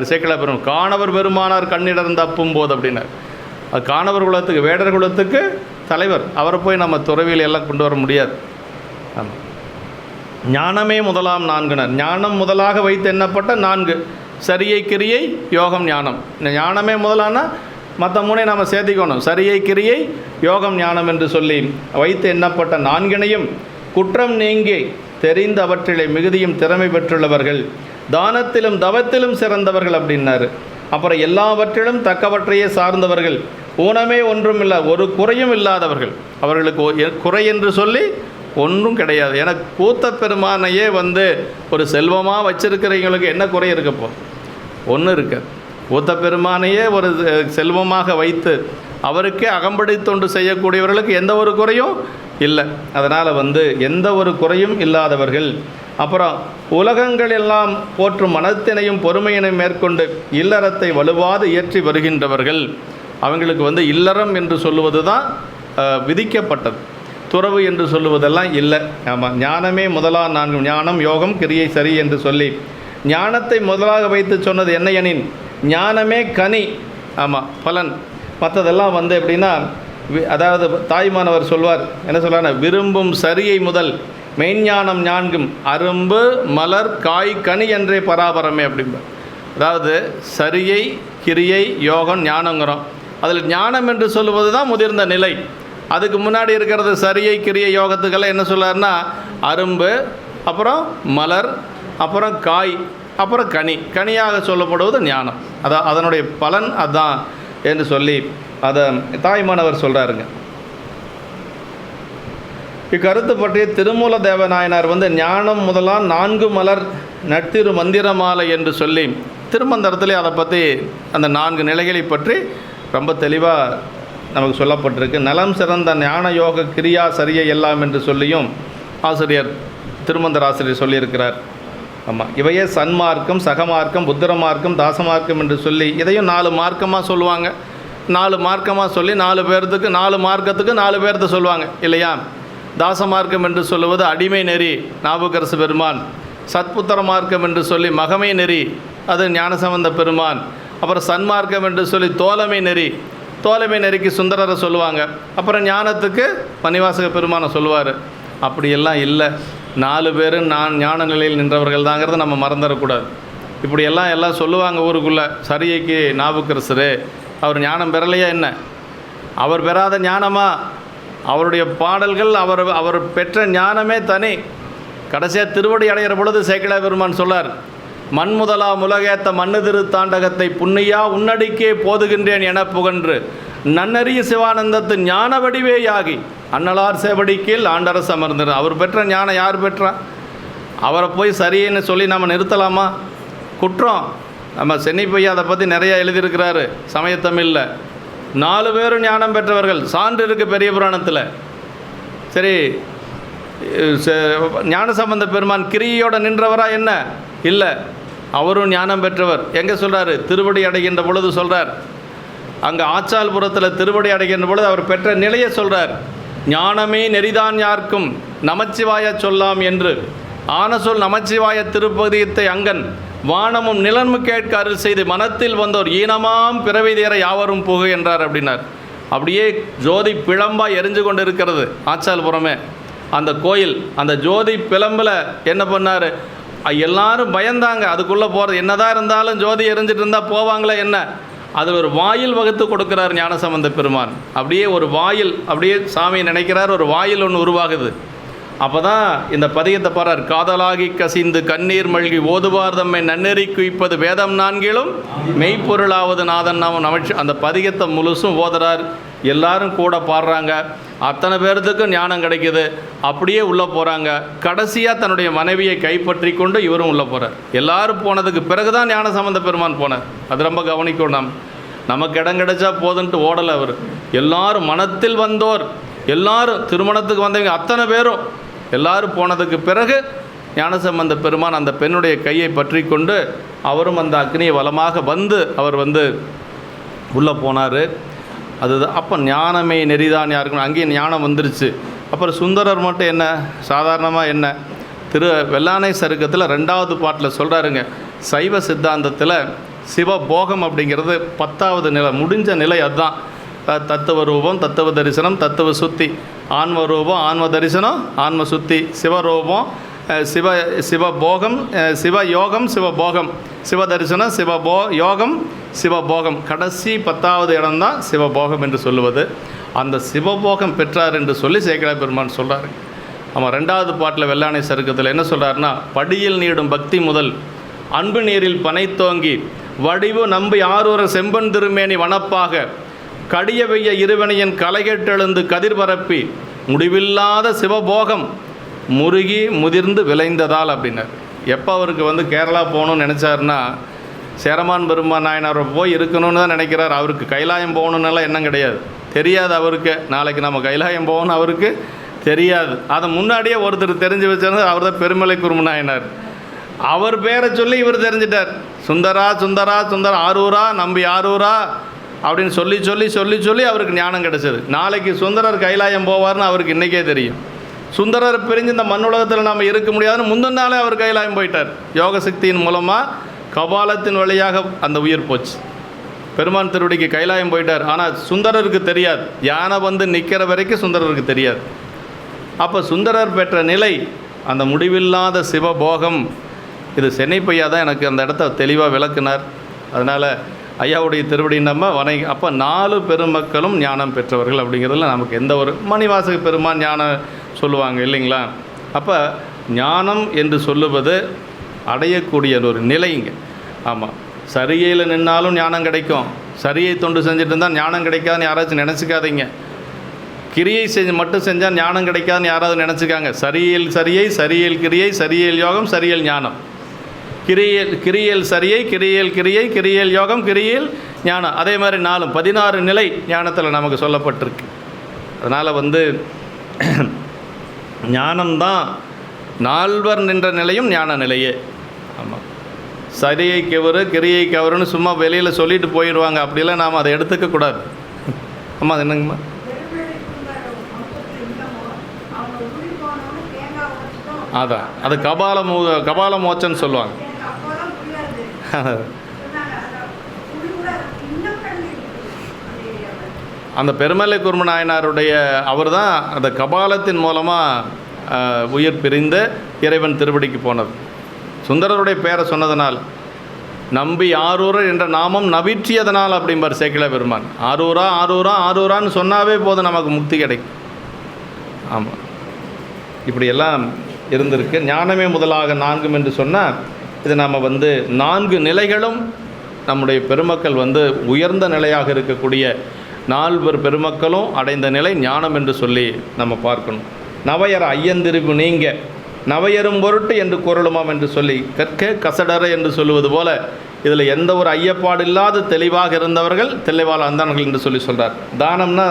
சேக்கலா பெருமான் காணவர் பெருமானார் கண்ணிடர்ந்து அப்பும் போது அப்படின்னார். அது காணவர் குலத்துக்கு, வேடர் குலத்துக்கு தலைவர். அவரை போய் நம்ம துறவியில் எல்லாம் கொண்டு வர முடியாது. ஆமாம், ஞானமே முதலாம் 4னர். ஞானம் முதலாக வைத்து எண்ணப்பட்ட 4: சரியை கிரியை யோகம் ஞானம். இந்த ஞானமே முதலான மற்ற 3 நாம் சேர்த்திக்கணும். சரியை கிரியை யோகம் ஞானம் என்று சொல்லி வைத்து எண்ணப்பட்ட 4னையும் குற்றம் நீங்கி தெரிந்து அவற்றிலே மிகுதியும் திறமை பெற்றுள்ளவர்கள், தானத்திலும் தவத்திலும் சிறந்தவர்கள் அப்படின்னாரு. அப்புறம் எல்லாவற்றிலும் தக்கவற்றையே சார்ந்தவர்கள், ஊனமே ஒன்றும் இல்லை, ஒரு குறையும் இல்லாதவர்கள். அவர்களுக்கு குறை என்று சொல்லி ஒன்றும் கிடையாது. ஏன்னா கூத்த பெருமானையே ஒரு செல்வமாக வச்சிருக்கிறவங்களுக்கு என்ன குறை இருக்கப்போ? ஒன்றும் இருக்காது. கூத்த பெருமானையே ஒரு செல்வமாக வைத்து அவருக்கே அகம்படி தொண்டு செய்யக்கூடியவர்களுக்கு எந்த ஒரு குறையும் இல்லை. அதனால் எந்த ஒரு குறையும் இல்லாதவர்கள். அப்புறம் உலகங்கள் எல்லாம் போற்றும் மனத்தினையும் பொறுமையினையும் மேற்கொண்டு இல்லறத்தை வலுவாது இயற்றி வருகின்றவர்கள். அவங்களுக்கு இல்லறம் என்று சொல்லுவது தான் விதிக்கப்பட்டது. துறவு என்று சொல்லுவதெல்லாம் இல்லை. ஆமாம், ஞானமே முதலாக 4 ஞானம் யோகம் கிரியை சரி என்று சொல்லி ஞானத்தை முதலாக வைத்து சொன்னது என்ன எனின் ஞானமே கனி. ஆமாம், பலன். மற்றதெல்லாம் எப்படின்னா, அதாவது தாய்மானவர் சொல்வார், என்ன சொல்கிறார், விரும்பும் சரியை முதல் மெய்ஞானம் 4 அரும்பு மலர் காய் கனி என்றே பராபரமே அப்படிம்பார். அதாவது சரியை கிரியை யோகம் ஞானங்கிறோம். அதில் ஞானம் என்று சொல்லுவது தான் முதிர்ந்த நிலை. அதுக்கு முன்னாடி இருக்கிறது சரியை கிரியை யோகத்துக்கெல்லாம் என்ன சொல்கிறாருன்னா, அரும்பு, அப்புறம் மலர், அப்புறம் காய், அப்புறம் கனி. கனியாக சொல்லப்படுவது ஞானம். அதனுடைய பலன் அதுதான் என்று சொல்லி அதை தாய்மானவர் சொல்கிறாருங்க. இக்கருத்து பற்றிய திருமூல தேவநாயனார் ஞானம் முதலாம் 4 மலர் நட்டிரு மந்திரமாலை என்று சொல்லி திருமந்திரத்திலே அதை பற்றி அந்த 4 நிலைகளை பற்றி ரொம்ப தெளிவாக நமக்கு சொல்லப்பட்டிருக்கு. நலம் சிறந்த ஞான யோக கிரியா சரியை எல்லாம் என்று சொல்லியும் ஆசிரியர் திருமந்திர ஆசிரியர் சொல்லியிருக்கிறார். ஆமாம், இவையே சன்மார்க்கம், சகமார்க்கம், புத்திர மார்க்கம், தாசமார்க்கம் என்று சொல்லி இதையும் 4 மார்க்கமாக சொல்லுவாங்க. 4 மார்க்கமாக சொல்லி 4 பேர்த்துக்கு 4 மார்க்கத்துக்கு 4 பேர்த்த சொல்லுவாங்க இல்லையா. தாசமார்க்கம் என்று சொல்லுவது அடிமை நெறி, நாவுக்கரசு பெருமான். சத்புத்திர மார்க்கம் என்று சொல்லி மகமை நெறி, அது ஞானசம்பந்த பெருமான். அப்புறம் சன்மார்க்கம் என்று சொல்லி தோழமை நெறி, தோழமை நெறிக்கு சுந்தரரை சொல்லுவாங்க. அப்புறம் ஞானத்துக்கு மணிவாசக பெருமானை சொல்லுவார். அப்படியெல்லாம் இல்லை. 4 பேரும் ஞான நிலையில் நின்றவர்கள் தாங்கிறத நம்ம மறந்துடக்கூடாது. இப்படியெல்லாம் சொல்லுவாங்க ஊருக்குள்ளே. சரியைக்கு நாவுக்கரசரு அவர் ஞானம் பெறலையா என்ன? அவர் பெறாத ஞானமா? அவருடைய பாடல்கள் அவர் பெற்ற ஞானமே தனி. கடைசியாக திருவடி அடைகிற பொழுது சேக்கிழார் பெருமான் சொல்லார், மண் முதலா முலகேத்த மண்ணு திரு தாண்டகத்தை புண்ணியா உன்னடிக்கே போதுகின்றேன் என புகன்று நன்னறிய சிவானந்தத்து ஞான வடிவேயாகி அன்னலார் சேவடிக்கீழ் ஆண்டரசு அமர்ந்தார். அவர் பெற்ற ஞானம் யார் பெற்றா? அவரை போய் சரின்னு சொல்லி நம்ம நிறுத்தலாமா? குற்றம். நம்ம சென்னிப்பையா அதை பற்றி நிறையா எழுதியிருக்கிறாரு சமயத்தமிழில். 4 பேரும் ஞானம் பெற்றவர்கள். சான்று இருக்குது பெரிய புராணத்தில். சரி, ஞானசம்பந்த பெருமான் கிரியோடு நின்றவரா என்ன? இல்லை, அவரும் ஞானம் பெற்றவர். எங்கே சொல்கிறாரு? திருவடி அடைகின்ற பொழுது சொல்கிறார். அங்கே ஆச்சால்புரத்தில் திருவடி அடைகின்ற பொழுது அவர் பெற்ற நிலையை சொல்கிறார். ஞானமே நெறிதான் யார்க்கும் நமச்சிவாய சொல்லாம் என்று ஆன சொல் நமச்சிவாய திருப்பதியத்தை அங்கன் வானமும் நிலன்மு கேட்க அருள் செய்து மனத்தில் வந்தோர் ஈனமாம் பிறவி தேர யாவரும் புகு என்றார் அப்படின்னார். அப்படியே ஜோதி பிழம்பாக எரிஞ்சு கொண்டு இருக்கிறது ஆச்சால்புரமே அந்த கோயில். அந்த ஜோதி பிழம்பில் என்ன பண்ணார்? எல்லாரும் பயந்தாங்க. அதுக்குள்ளே போகிறது என்னதான் இருந்தாலும் ஜோதி எரிஞ்சிட்டு இருந்தால் போவாங்களே என்ன? அதில் ஒரு வாயில் வகுத்து கொடுக்குறார் ஞானசம்பந்த பெருமான். அப்படியே ஒரு வாயில், அப்படியே சாமி நினைக்கிறார், ஒரு வாயில் ஒன்று உருவாகுது. அப்போ தான் இந்த பதியத்தை பாரார். காதலாகி கசிந்து கண்ணீர் மல்கி ஓதுவார் தம்மை நன்னெறி குவிப்பது வேதம் 4லும் மெய்ப்பொருளாவது நாதன் நாமம் நமச்சு. அந்த பதியத்தை முழுசும் ஓதுறார். எல்லாரும் கூட பாடுறாங்க. அத்தனை பேர்த்துக்கும் ஞானம் கிடைக்கிது. அப்படியே உள்ளே போகிறாங்க. கடைசியாக தன்னுடைய மனைவியை கைப்பற்றி கொண்டு இவரும் உள்ளே போகிறார். எல்லாரும் போனதுக்கு பிறகு தான் ஞானசம்பந்த பெருமான் போனார். அது ரொம்ப கவனிக்கணும். நமக்கு இடம் கிடைச்சா போதுன்ட்டு ஓடலை அவர். எல்லாரும் மனத்தில் வந்தோர், எல்லாரும் திருமணத்துக்கு வந்தவங்க அத்தனை பேரும் எல்லாரும் போனதுக்கு பிறகு ஞானசம்பந்த பெருமான் அந்த பெண்ணுடைய கையை பற்றி கொண்டு அவரும் அந்த அக்னியை வலமாக அவர் உள்ளே போனார். அதுதான் அப்போ ஞானமே நெறிதான் யாருக்கும் அங்கேயும் ஞானம் வந்துருச்சு. அப்புறம் சுந்தரர் மட்டும் என்ன சாதாரணமாக என்ன வெள்ளானை சருக்கத்தில் 2வது பாட்டில் சொல்கிறாருங்க. சைவ சித்தாந்தத்தில் சிவபோகம் அப்படிங்கிறது 10வது நிலை, முடிஞ்ச நிலை. அதுதான் தத்துவ ரூபம், தத்துவ தரிசனம், தத்துவ சுத்தி. ஆன்ம ரூபம், ஆன்ம தரிசனம், ஆன்ம சுத்தி. சிவரூபம், சிவபோகம், சிவயோகம், சிவபோகம், சிவதரிசனம், யோகம், சிவபோகம். கடைசி 10வது இடம்தான் சிவபோகம் என்று சொல்லுவது. அந்த சிவபோகம் பெற்றார் என்று சொல்லி சேக்கிழார் பெருமான் சொல்கிறார். ஆமாம், 2வது பாட்டில் வெள்ளானை சருக்கத்தில் என்ன சொல்கிறாருன்னா, படியில் நீடும் பக்தி முதல் அன்பு நீரில் பனைத்தோங்கி வடிவு நம்பி ஆரூர செம்பன் திருமேனி வனப்பாக கடிய வெய்ய இருவனையின் கலைகெட்டெழுந்து கதிர்பரப்பி முடிவில்லாத சிவபோகம் முருகி முதிர்ந்து விளைந்ததால் அப்படின்னார். எப்போ அவருக்கு கேரளா போகணும்னு நினச்சாருன்னா, சேரமான் பெருமான் நாயனாரை போய் இருக்கணும்னு தான் நினைக்கிறார். அவருக்கு கைலாயம் போகணுன்னெல்லாம் எண்ணம் கிடையாது. தெரியாது அவருக்கு. நாளைக்கு நம்ம கைலாயம் போவோம்னு அவருக்கு தெரியாது. அதை முன்னாடியே ஒருத்தர் தெரிஞ்சு வச்சிருந்தார். அவர் தான் பெருமலை குருமநாயனார். அவர் பேரை சொல்லி இவர் தெரிஞ்சிட்டார். சுந்தரா சுந்தரா சுந்தரா ஆரூரா நம்பி ஆரூரா அப்படின்னு சொல்லி சொல்லி சொல்லி சொல்லி அவருக்கு ஞானம் கிடச்சிது. நாளைக்கு சுந்தரர் கைலாயம் போவார்னு அவருக்கு இன்றைக்கே தெரியும். சுந்தரர் பிரிஞ்சு இந்த மண்ணுலகத்தில் நாம் இருக்க முடியாதுன்னு முந்தின நாளே அவர் கைலாயம் போயிட்டார். யோக சக்தியின் மூலமாக கபாலத்தின் வழியாக அந்த உயிர் போச்சு. பெருமான் திருவடிக்கு கைலாயம் போயிட்டார். ஆனால் சுந்தரருக்கு தெரியாது. யானை வந்து நிற்கிற வரைக்கும் சுந்தரருக்கு தெரியாது. அப்போ சுந்தரர் பெற்ற நிலை அந்த முடிவில்லாத சிவபோகம். இது சென்னைப்பையா தான் எனக்கு அந்த இடத்த தெளிவாக விளக்குனார். அதனால் ஐயாவுடைய திருவடி நம்ம வணங்கி, அப்போ 4 பெருமக்களும் ஞானம் பெற்றவர்கள் அப்படிங்கிறதுல நமக்கு எந்த ஒரு மணிவாசக பெருமான் ஞானம் சொல்லுவாங்க இல்லைங்களா. அப்போ ஞானம் என்று சொல்லுவது அடையக்கூடிய ஒரு நிலைங்க. ஆமாம், சரியில் நின்னாலும் ஞானம் கிடைக்கும். சரியை தொண்டு செஞ்சுட்டு இருந்தால் ஞானம் கிடைக்காதுன்னு யாராச்சும் நினச்சிக்காதீங்க. கிரியை மட்டும் செஞ்சால் ஞானம் கிடைக்காதுன்னு யாராவது நினச்சிக்காங்க. சரியில் சரியை, சரியில் கிரியை, சரியில் யோகம், சரியில் ஞானம். கிரியல் சரியை, கிரியல் கிரியை, கிரியல் யோகம், கிரியல் ஞானம். அதே மாதிரி 16 நிலை ஞானத்தில் நமக்கு சொல்லப்பட்டிருக்கு. அதனால் வந்து ஞானம்தான் 4 நின்ற நிலையும் ஞான நிலையே. ஆமாம், சரியை கவரு கிரியை கவருன்னு சும்மா வெளியில் சொல்லிட்டு போயிடுவாங்க. அப்படிலாம் நாம் அதை எடுத்துக்கக்கூடாது. ஆமாம், அது என்னங்கம்மா? அதான் அது கபால மோச்சன்னு சொல்லுவாங்க. அந்த பெருமலை குருமநாயனாருடைய அவர் தான் அந்த கபாலத்தின் மூலமாக உயிர் பிரிந்து இறைவன் திருவடிக்கு போனது. சுந்தரருடைய பேரை சொன்னதனால் நம்பி ஆரூரர் என்ற நாமம் நவிற்றியதனால் அப்படிம்பார் சேக்கிழ பெருமான். ஆரூரா ஆரூரா ஆரூரான்னு சொன்னாவே போதும் நமக்கு முக்தி கிடைக்கும். ஆமாம், இப்படியெல்லாம் இருந்திருக்கு. ஞானமே முதலாக 4 என்று சொன்னால் இது நாம் வந்து 4 நிலைகளும் நம்முடைய பெருமக்கள் வந்து உயர்ந்த நிலையாக இருக்கக்கூடிய 4 பெருமக்களும் அடைந்த நிலை ஞானம் என்று சொல்லி நம்ம பார்க்கணும். நவையற ஐயந்திரிவு நீங்க நவையரும் பொருட்டு என்று குரலுமாம் என்று சொல்லி கற்க கசடர என்று சொல்லுவது போல இதில் எந்த ஒரு ஐயப்பாடு இல்லாத தெளிவாக இருந்தவர்கள் தெளிவால் அந்தான்கள் என்று சொல்லி சொல்கிறார். தானம்னா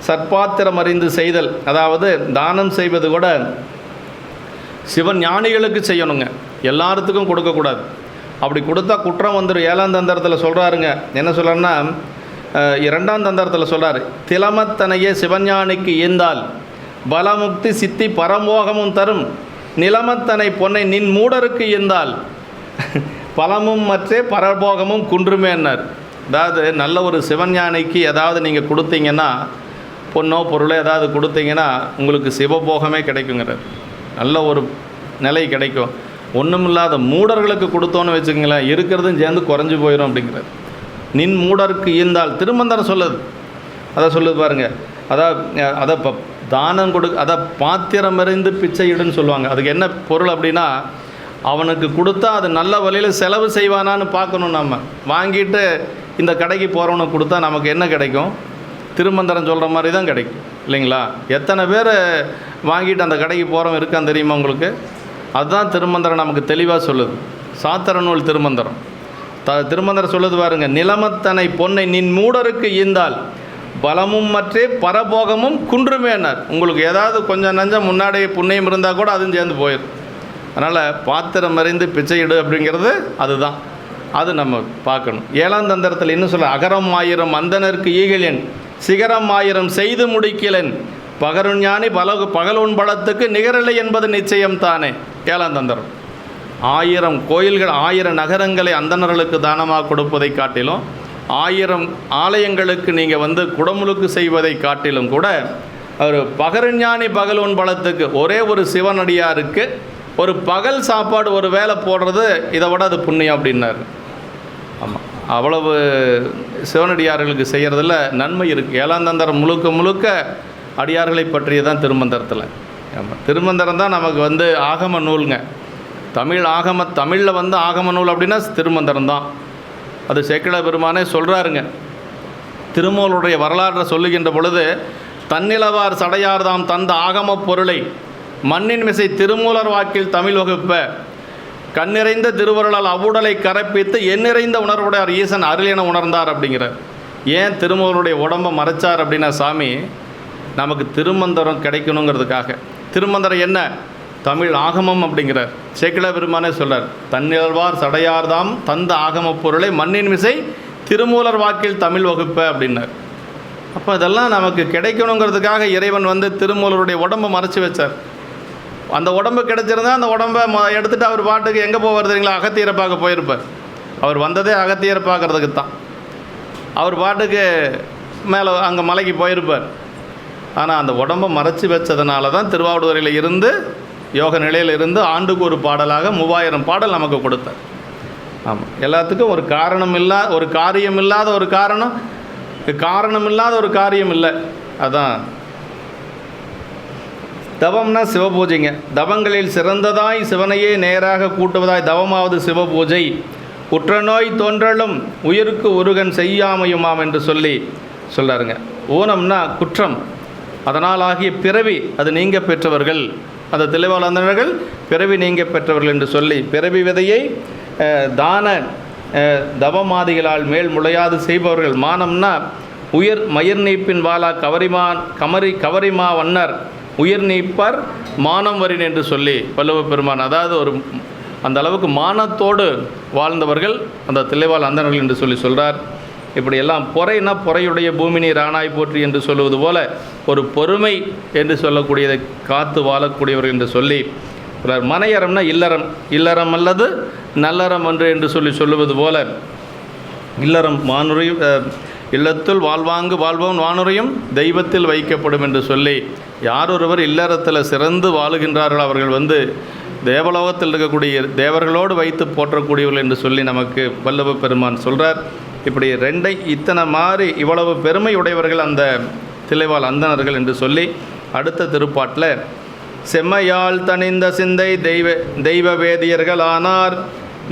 சற்பாத்திரம் அறிந்து செய்தல். அதாவது தானம் செய்வது கூட சிவன் ஞானிகளுக்கு செய்யணுங்க, எல்லாத்துக்கும் கொடுக்கக்கூடாது. அப்படி கொடுத்தா குற்றம் வந்துடும். 7ஆம் தந்திரத்தில் சொல்கிறாருங்க. என்ன சொல்கிறாருன்னா 2ஆம் தந்திரத்தில் சொல்கிறார், திலமத்தனையே சிவஞானிக்கு ஈந்தால் பலமுக்தி சித்தி பரமோகமும் தரும் நிலமத்தனை பொன்னை நின் மூடருக்கு ஈந்தால் பலமும் மற்றே பரபோகமும் குன்றுமேன்னார். அதாவது நல்ல ஒரு சிவஞானிக்கு ஏதாவது நீங்கள் கொடுத்தீங்கன்னா, பொண்ணோ பொருளோ ஏதாவது கொடுத்தீங்கன்னா உங்களுக்கு சிவபோகமே கிடைக்குங்கிறார். நல்ல ஒரு நிலை கிடைக்கும். ஒன்றும் இல்லாத மூடர்களுக்கு கொடுத்தோன்னு வச்சுக்கங்களேன், இருக்கிறதும் சேர்ந்து குறைஞ்சி போயிடும் அப்படிங்கிறார். நின் மூடருக்கு ஈந்தால் திருமந்திரம் சொல்லுது. அதை சொல்லுது பாருங்கள். அதை இப்போ தானம் அதை பாத்திரம் அறிந்து பிச்சையிடுன்னு சொல்லுவாங்க. அதுக்கு என்ன பொருள் அப்படின்னா, அவனுக்கு கொடுத்தா அது நல்ல வழியில் செலவு செய்வானான்னு பார்க்கணும். நம்ம வாங்கிட்டு இந்த கடைக்கு போகிறவனுக்கு கொடுத்தா நமக்கு என்ன கிடைக்கும்? திருமந்திரம் சொல்கிற மாதிரி தான் கிடைக்கும் இல்லைங்களா? எத்தனை பேர் வாங்கிட்டு அந்த கடைக்கு போகிறவன் இருக்கான்னு தெரியுமா உங்களுக்கு? அதுதான் திருமந்திரம் நமக்கு தெளிவாக சொல்லுது. சாத்திர நூல் திருமந்திரம் திருமந்திரம் சொல்லுது பாருங்க, நிலமத்தனை பொன்னை நின் மூடருக்கு ஈந்தால் பலமும் மற்றே பரபோகமும் குன்றுமேனார். உங்களுக்கு ஏதாவது கொஞ்சம் நஞ்சம் முன்னாடி புண்ணியம் இருந்தால் கூட அதுவும் சேர்ந்து போயிடும். அதனால் பாத்திரம் அறிந்து பிச்சையிடு அப்படிங்கிறது அதுதான். அது நம்ம பார்க்கணும். 7ஆம் தந்திரத்தில் இன்னும் சொல்ல, அகரம் 1000 அந்தனருக்கு ஈகிலேன் சிகரம் 1000 செய்து முடிக்கலேன் பகருஞானி பகலோன் பலத்துக்கு நிகரில்லை என்பது நிச்சயம் தானே. 7ஆம் தந்திரம் 1000 கோயில்கள் 1000 நகரங்களை அந்தணர்களுக்கு தானமாக கொடுப்பதை காட்டிலும் 1000 ஆலயங்களுக்கு நீங்கள் வந்து குடமுழுக்கு செய்வதை காட்டிலும் கூட ஒரு பகருஞானி பகலோன் பலத்துக்கு ஒரே ஒரு சிவனடியாருக்கு ஒரு பகல் சாப்பாடு ஒரு வேளை போடுறது இதை விட அது புண்ணியம் அப்படின்னார். ஆமாம், அவ்வளவு சிவனடியார்களுக்கு செய்கிறதில் நன்மை இருக்குது. 7ஆம் தந்திரம் முழுக்க முழுக்க அடியார்களை பற்றிய தான் திருமந்திரத்தில். ஆமாம், திருமந்திரம் தான் நமக்கு வந்து ஆகம நூலுங்க. தமிழில் வந்து ஆகம நூல் அப்படின்னா திருமந்திரம் தான். அது சேக்கிழ பெருமானே சொல்கிறாருங்க. திருமூலருடைய வரலாற்றை சொல்லுகின்ற பொழுது, தன்னிலவார் சடையார்தாம் தந்த ஆகம பொருளை மண்ணின் மிசை திருமூலர் வாக்கில் தமிழ் வகுப்ப கண்ணிறைந்த திருவருளால் அவ்வுடலை கரப்பித்து எண்ணிறைந்த உணர்வுடையார் ஈசன் அருள் என உணர்ந்தார் அப்படிங்கிறார். ஏன் திருமூலருடைய உடம்பை மறைச்சார் அப்படின்னா சாமி நமக்கு திருமந்திரம் கிடைக்கணுங்கிறதுக்காக. திருமந்திரம் என்ன? தமிழ் ஆகமம் அப்படிங்கிறார். சேக்கிழார் பெருமானே சொல்றார், தன்னிழல்வார் சடையார்தாம் தந்த ஆகம பொருளை மண்ணின் விசை திருமூலர் வாக்கில் தமிழ் வகுப்ப அப்படின்னார். அப்போ இதெல்லாம் நமக்கு கிடைக்கணுங்கிறதுக்காக இறைவன் வந்து திருமூலருடைய உடம்பை மறைச்சி வச்சார். அந்த உடம்பு கிடைச்சிருந்தா அந்த உடம்பை எடுத்துகிட்டு அவர் பாட்டுக்கு எங்கே போவார் தெரியுங்களா? அகத்தியரை பார்க்க போயிருப்பார். அவர் வந்ததே அகத்தியரை பார்க்குறதுக்கு தான். அவர் பாட்டுக்கு மேலே அங்கே மலைக்கு போயிருப்பார். ஆனால் அந்த உடம்பை மறைச்சி வச்சதுனால தான் திருவாவடுதுறையில் இருந்து யோக நிலையில் இருந்து ஆண்டுக்கு ஒரு பாடலாக 3000 பாடல் நமக்கு கொடுத்தார். ஆமாம், எல்லாத்துக்கும் ஒரு காரணம் ஒரு காரியம் இல்லாத ஒரு காரணம் இல்லாத ஒரு காரியம் இல்லை. அதான் தவம்னா சிவபூஜைங்க. தவங்களில் சிறந்ததாய் சிவனையே நேராக கூட்டுவதாய் தவமாவது சிவபூஜை. உற்றநோய் தோன்றலும் உயிருக்கு உருகன் செய்யாமையுமாம் என்று சொல்கிறாருங்க. ஊனம்னா குற்றம், அதனால் ஆகிய பிறவி அது நீங்க பெற்றவர்கள், அந்த தில்லைவாழந்தனர்கள் பிறவி நீங்க பெற்றவர்கள் என்று சொல்லி பெறவி விதையை தான தவமாதிகளால் மேல் முளையாது செய்பவர்கள். மானம்னா மயிர் நீப்பின் வாளா கவரிமா வண்ணர் உயிர் நீப்பர் மானம் வரின் என்று சொல்லி வள்ளுவ பெருமான், அதாவது அந்த அளவுக்கு மானத்தோடு வாழ்ந்தவர்கள் அந்த தில்லைவாழ் அந்தணர்கள் என்று சொல்கிறார். இப்படியெல்லாம் பொறைனா பொறையுடைய பூமி நீர் ஆனாய் போற்றி என்று சொல்லுவது போல ஒரு பொறுமை என்று சொல்லக்கூடியதை காத்து வாழக்கூடியவர்கள் என்று சொல்லி மனையறம்னா இல்லறம் அல்லது நல்லறம் என்று சொல்லுவது போல இல்லறம் வானுரையும் இல்லத்துள் வாழ்பவன் வானுரையும் தெய்வத்தில் வைக்கப்படும் என்று சொல்லி யார் ஒருவர் இல்லறத்தில் சிறந்து வாழுகின்றார்கள் அவர்கள் தேவலோகத்தில் இருக்கக்கூடிய தேவர்களோடு வைத்து போற்றக்கூடியவர்கள் என்று சொல்லி நமக்கு வள்ளுவ பெருமான் சொல்கிறார். இப்படி இத்தனை மாறி இவ்வளவு பெருமை உடையவர்கள் அந்த தில்லைவாழ் அந்தணர்கள் என்று சொல்லி அடுத்த திருப்பாட்டில் செம்மையால் தனிந்த சிந்தை தெய்வ வேதியர்கள் ஆனார்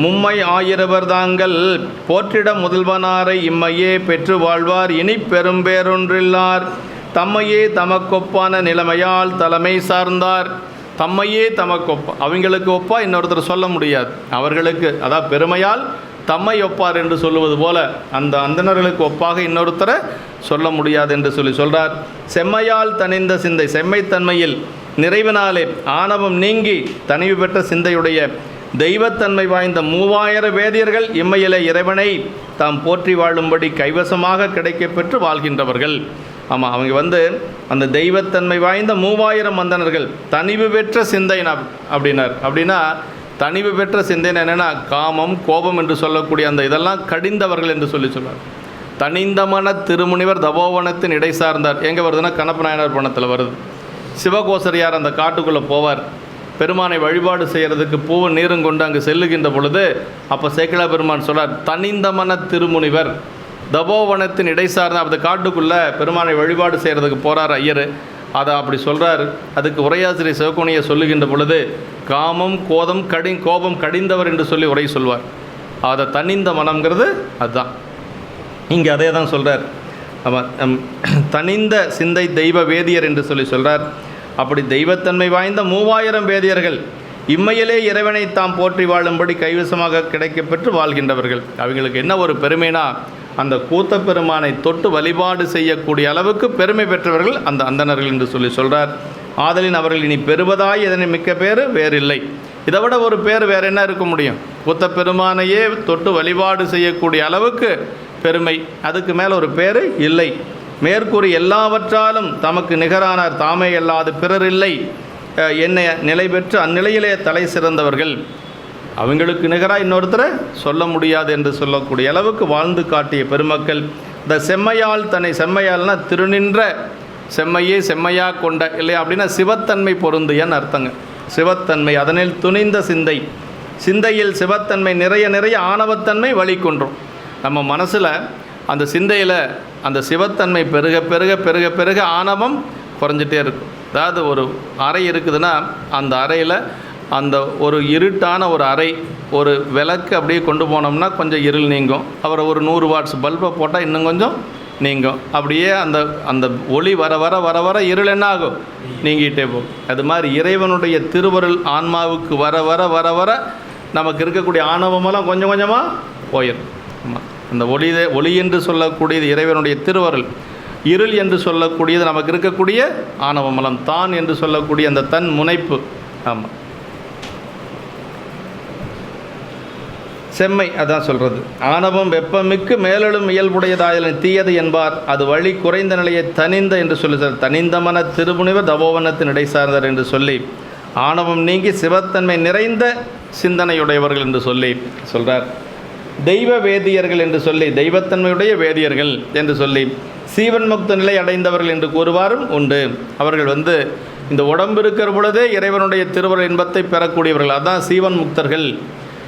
மும்மை ஆயிரவர் தாங்கள் போற்றிட முதல்வனாரை இம்மையே பெற்று வாழ்வார் இனி பெரும்பேரொன்றில்லார் தம்மையே தமக்கொப்பான நிலைமையால் தலைமை சார்ந்தார். தம்மையே தமக்கொப்பா, அவங்களுக்கு ஒப்பா இன்னொருத்தர் சொல்ல முடியாது. அவர்களுக்கு அதாவது பெருமையால் தம்மை ஒப்பார் என்று சொல்லுவது போல அந்த அந்தணர்களுக்கு ஒப்பாக இன்னொருத்தரை சொல்ல முடியாது என்று சொல்கிறார். செம்மையால் தனிந்த சிந்தை, செம்மைத்தன்மையில் நிறைவினாலே ஆணவம் நீங்கி தனிவு பெற்ற சிந்தையுடைய தெய்வத்தன்மை வாய்ந்த 3000 வேதியர்கள் இம்மையிலே இறைவனை தாம் போற்றி வாழும்படி கைவசமாக கிடைக்கப்பெற்று வாழ்கின்றவர்கள். ஆமாம், அவங்க அந்த தெய்வத்தன்மை வாய்ந்த 3000 அந்தணர்கள் தனிவு பெற்ற சிந்தை அப்படின்னா தனிவு பெற்ற சிந்தனை என்னென்னா காமம் கோபம் என்று சொல்லக்கூடிய அந்த இதெல்லாம் கடிந்தவர்கள் என்று சொல்லுவார். தனிந்தமன திருமுனிவர் தபோவனத்தின் இடை சார்ந்தார். எங்கே வருதுன்னா கண்ணப்ப நாயனார் பணத்தில் வருது. சிவகோசரியார் அந்த காட்டுக்குள்ளே போவார். பெருமானை வழிபாடு செய்கிறதுக்கு பூவும் நீரும் கொண்டு அங்கே செல்லுகின்ற பொழுது அப்போ சேக்கிழார் பெருமான் சொல்கிறார், தனிந்தமன திருமுனிவர் தபோவனத்தின் இடை சார்ந்த அந்த காட்டுக்குள்ளே பெருமானை வழிபாடு செய்கிறதுக்கு போகிறார் ஐயர். அதை அப்படி சொல்கிறார். அதுக்கு உரையாசிரியர் சிவகோணியை சொல்லுகின்ற பொழுது காமம் கோபம் கடிந்தவர் என்று சொல்லி உரை சொல்வார். அதை தனிந்த மனம்ங்கிறது அதுதான். இங்கே அதே தான் சொல்கிறார். தனிந்த சிந்தை தெய்வ வேதியர் என்று சொல்கிறார். அப்படி தெய்வத்தன்மை வாய்ந்த 3000 வேதியர்கள் இம்மையிலே இறைவனை தாம் போற்றி வாழும்படி கைவசமாக கிடைக்கப்பெற்று வாழ்கின்றவர்கள். அவங்களுக்கு என்ன ஒரு பெருமைனா அந்த கூத்த பெருமானை தொட்டு வழிபாடு செய்யக்கூடிய அளவுக்கு பெருமை பெற்றவர்கள் அந்த அந்தணர்கள் என்று சொல்கிறார். ஆதலின் அவர்கள் இனி பெறுவதாய் இதனை மிக்க பேர் வேறில்லை. இதை விட ஒரு பேர் வேறு என்ன இருக்க முடியும்? கூத்த பெருமானையே தொட்டு வழிபாடு செய்யக்கூடிய அளவுக்கு பெருமை, அதுக்கு மேலே ஒரு பேர் இல்லை. மேற்கூறி எல்லாவற்றாலும் தமக்கு நிகரானார் தாமே அல்லாது பிறர் இல்லை என்ன நிலை பெற்று அந்நிலையிலே தலை சிறந்தவர்கள். அவங்களுக்கு நிகராக இன்னொருத்தரை சொல்ல முடியாது என்று சொல்லக்கூடிய அளவுக்கு வாழ்ந்து காட்டிய பெருமக்கள். இந்த செம்மையால்னா திருநின்ற செம்மையே செம்மையாக கொண்ட இல்லையா அப்படின்னா சிவத்தன்மை பொருந்தியன்னு அர்த்தங்க. சிவத்தன்மை, அதனில் துணிந்த சிந்தையில் சிவத்தன்மை நிறைய ஆணவத்தன்மை வழிகொன்றும். நம்ம மனசில் அந்த சிந்தையில் அந்த சிவத்தன்மை பெருக பெருக பெருக பெருக ஆணவம் குறைஞ்சிட்டே இருக்கும். அதாவது ஒரு அறை இருக்குதுன்னா அந்த அறையில் அந்த ஒரு இருட்டான ஒரு அறை ஒரு விளக்கு அப்படியே கொண்டு போனோம்னா கொஞ்சம் இருள் நீங்கும். அப்புறம் ஒரு 100 வாட்ஸ் பல்பை போட்டால் இன்னும் கொஞ்சம் நீங்கும். அப்படியே அந்த ஒளி வர வர வர வர இருள் என்ன ஆகும்? நீங்கிட்டே போகும். அது மாதிரி இறைவனுடைய திருவருள் ஆன்மாவுக்கு வர வர வர வர நமக்கு இருக்கக்கூடிய ஆணவமெல்லாம் கொஞ்சம் கொஞ்சமாக போயிடும். ஆமாம், அந்த ஒளி என்று சொல்லக்கூடியது இறைவனுடைய திருவருள், இருள் என்று சொல்லக்கூடியது நமக்கு இருக்கக்கூடிய ஆணவ மலம், தான் என்று சொல்லக்கூடிய அந்த தன் முனைப்பு. ஆமாம், செம்மை அதான் சொல்கிறது. ஆணவம் வெப்பமிக்கு மேலெழும் இயல்புடையதாயலின் தீயது என்பார், அது வழி குறைந்த நிலையை தனிந்த என்று சொல்லுகிறார். தனிந்தமன திருமுனிவர் தபோவனத்தின் இடை சார்ந்தார் என்று சொல்லி, ஆணவம் நீங்கி சிவத்தன்மை நிறைந்த சிந்தனையுடையவர்கள் என்று சொல்லி சொல்கிறார். தெய்வ வேதியர்கள் என்று சொல்லி, தெய்வத்தன்மையுடைய வேதியர்கள் என்று சொல்லி, சீவன் முக்த நிலை அடைந்தவர்கள் என்று கூறுவாரும் உண்டு. அவர்கள் இந்த உடம்பு இருக்கிற பொழுதே இறைவனுடைய திருவருள் இன்பத்தை பெறக்கூடியவர்கள், அதான் சீவன் முக்தர்கள்.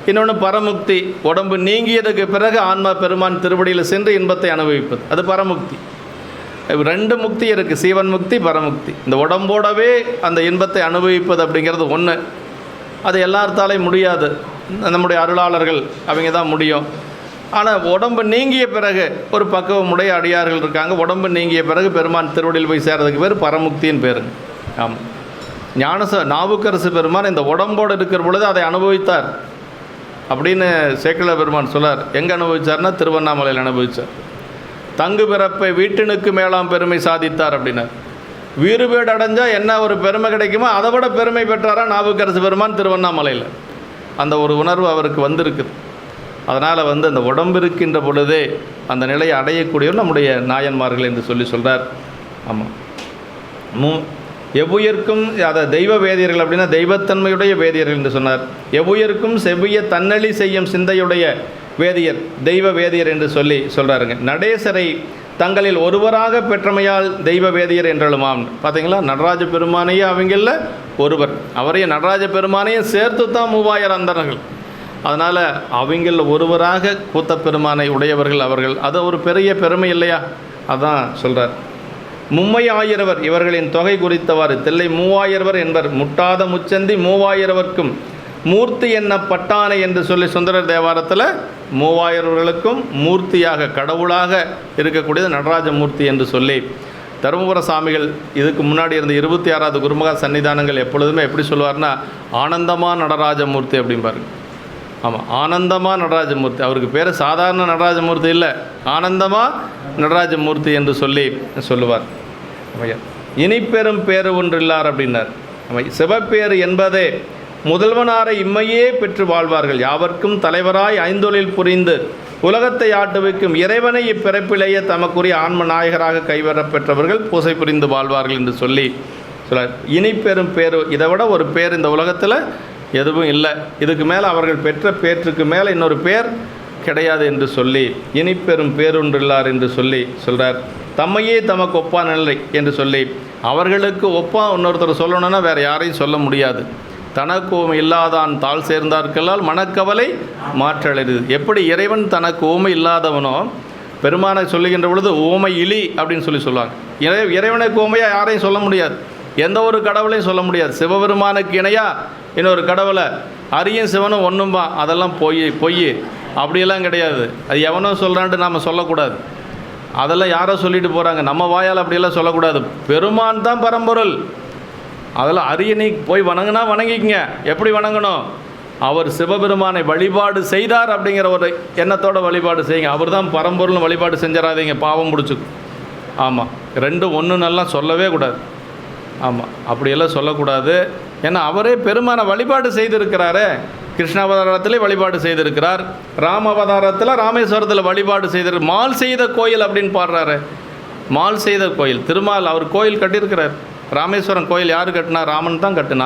இன்னொன்று பரமுக்தி, உடம்பு நீங்கியதுக்கு பிறகு ஆன்மா பெருமான் திருவடியில் சென்று இன்பத்தை அனுபவிப்பது, அது பரமுக்தி. ரெண்டு முக்தி இருக்குது, சீவன் முக்தி, பரமுக்தி. இந்த உடம்போடவே அந்த இன்பத்தை அனுபவிப்பது அப்படிங்கிறது ஒன்று. அது எல்லாத்தாலையும் முடியாது, நம்முடைய அருளாளர்கள் அவங்க தான் முடியும். ஆனால் உடம்பு நீங்கிய பிறகு ஒரு பக்குவமுடைய அடியார்கள் இருக்காங்க, உடம்பு நீங்கிய பிறகு பெருமான் திருவடியில் போய் சேர்றதுக்கு பேர் பரமுக்தின்னு பேர். ஆமாம், நாவுக்கரசு பெருமான் இந்த உடம்போடு இருக்கிற பொழுது அதை அனுபவித்தார் அப்படின்னு சேக்கிழ பெருமான் சொல்லார். எங்கே அனுபவித்தார்னா திருவண்ணாமலையில் அனுபவித்தார். தங்கு பிறப்பை வீட்டினுக்கு மேலாம் பெருமை சாதித்தார் அப்படின்னார். வீறுபேடு அடைஞ்சால் என்ன ஒரு பெருமை கிடைக்குமோ அதை விட பெருமை பெற்றாரா நாவுக்கரசு பெருமான் திருவண்ணாமலையில். அந்த ஒரு உணர்வு அவருக்கு வந்திருக்குது. அதனால் அந்த உடம்பு இருக்கின்ற பொழுதே அந்த நிலையை அடையக்கூடியவர் நம்முடைய நாயன்மார்கள் என்று சொல்கிறார். ஆமாம், எவ்வுயிர்க்கும் அதை தெய்வ வேதியர்கள் அப்படின்னா தெய்வத்தன்மையுடைய வேதியர்கள் என்று சொன்னார். எவ்வுயிர்க்கும் செவ்விய தன்னழி செய்யும் சிந்தையுடைய வேதியர், தெய்வ வேதியர் என்று சொல்கிறாருங்க. நடேசரை தங்களில் ஒருவராக பெற்றமையால் தெய்வ வேதியர் என்றழுமாம். பார்த்தீங்களா, நடராஜ பெருமானையே அவங்களில் ஒருவர், அவரையும் நடராஜ பெருமானையும் சேர்த்து தான் 3000 அந்தணர்கள். அதனால் அவங்களில் ஒருவராக கூத்த பெருமானை உடையவர்கள் அவர்கள். அது ஒரு பெரிய பெருமை இல்லையா? அதான் சொல்கிறார். மும்மை ஆயிரவர் இவர்களின் தொகை குறித்தவாறு தில்லை 3000 என்பர். முட்டாத முச்சந்தி 3000 மூர்த்தி என்ன பட்டானை என்று சொல்லி சுந்தரர் தேவாரத்தில் 3000 மூர்த்தியாக கடவுளாக இருக்கக்கூடியது நடராஜ மூர்த்தி என்று சொல்லி தருமபுர சாமிகள் இதுக்கு முன்னாடி இருந்த 26வது குருமகா சன்னிதானங்கள் எப்பொழுதுமே எப்படி சொல்லுவார்னா ஆனந்தமா நடராஜமூர்த்தி அப்படிம்பாரு. ஆமாம், ஆனந்தமா நடராஜமூர்த்தி. அவருக்கு பேர் சாதாரண நடராஜமூர்த்தி இல்லை, ஆனந்தமா நடராஜமூர்த்தி என்று சொல்லுவார். இனிப்பெரும் பேரு ஒன்றில்லார் அப்படின்னார். சிவப்பேறு என்பதே முதல்வனாரை இம்மையே பெற்று வாழ்வார்கள். யாவர்க்கும் தலைவராய் ஐந்தொழில் புரிந்து உலகத்தை ஆட்டுவிக்கும் இறைவனை இப்பிறப்பிலேயே தமக்குரிய ஆன்ம நாயகராக கைவரப் பெற்றவர்கள் பூசை புரிந்து வாழ்வார்கள் என்று சொல்ல இனிப்பெரும் பேரு, இதை விட ஒரு பேர் இந்த உலகத்தில் எதுவும் இல்லை. இதுக்கு மேலே அவர்கள் பெற்ற பேற்றுக்கு மேலே இன்னொரு பேர் கிடையாது என்று சொல்லி இனிப்பெரும் பேரொன்றில்லார் என்று சொல்கிறார். தம்மையே தமக்கு ஒப்பான நிலை என்று சொல்லி, அவர்களுக்கு ஒப்பா இன்னொருத்தர் சொல்லணும்னா வேறு யாரையும் சொல்ல முடியாது. தனக்கு ஓமை இல்லாதான் தாழ் சேர்ந்தார்களால் மனக்கவலை மாற்றலது. எப்படி இறைவன் தனக்கு ஓமை இல்லாதவனோ பெருமானை சொல்லுகின்ற பொழுது ஓமை இலி அப்படின்னு சொல்லுவாங்க. இறைவனுக்கு ஓமையாக யாரையும் சொல்ல முடியாது, எந்த ஒரு கடவுளையும் சொல்ல முடியாது. சிவபெருமானுக்கு இணையாக இன்னொரு கடவுளை அரியும் சிவனும் ஒன்றும்பா, அதெல்லாம் பொய் அப்படியெல்லாம் கிடையாது. அது எவனோ சொல்கிறான்ட்டு நாம் சொல்லக்கூடாது. அதெல்லாம் யாரோ சொல்லிட்டு போகிறாங்க, நம்ம வாயால் அப்படியெல்லாம் சொல்லக்கூடாது. பெருமான் தான் பரம்பொருள். அதில் அரியணை போய் வணங்கினா வணங்கிக்கங்க. எப்படி வணங்கணும்? அவர் சிவபெருமானை வழிபாடு செய்தார் அப்படிங்கிற ஒரு எண்ணத்தோட வழிபாடு செய்யுங்க. அவர் தான் பரம்பொருள்னு வழிபாடு செஞ்சிடாதீங்க, பாவம் பிடிச்சிக்கும். ஆமாம், ரெண்டும் ஒன்று நல்லா சொல்லவே கூடாது. ஆமாம், அப்படியெல்லாம் சொல்லக்கூடாது. ஏன்னா அவரே பெருமானை வழிபாடு செய்திருக்கிறாரே. கிருஷ்ணாவதாரத்திலே வழிபாடு செய்திருக்கிறார், ராம அவதாரத்தில் ராமேஸ்வரத்தில் வழிபாடு மால் செய்த கோயில் அப்படின்னு பாடுறாரு. மால் செய்த கோயில் திருமால் அவர் கோயில் கட்டியிருக்கிறார். ராமேஸ்வரம் கோயில் யார் கட்டினா? ராமன் தான் கட்டினா.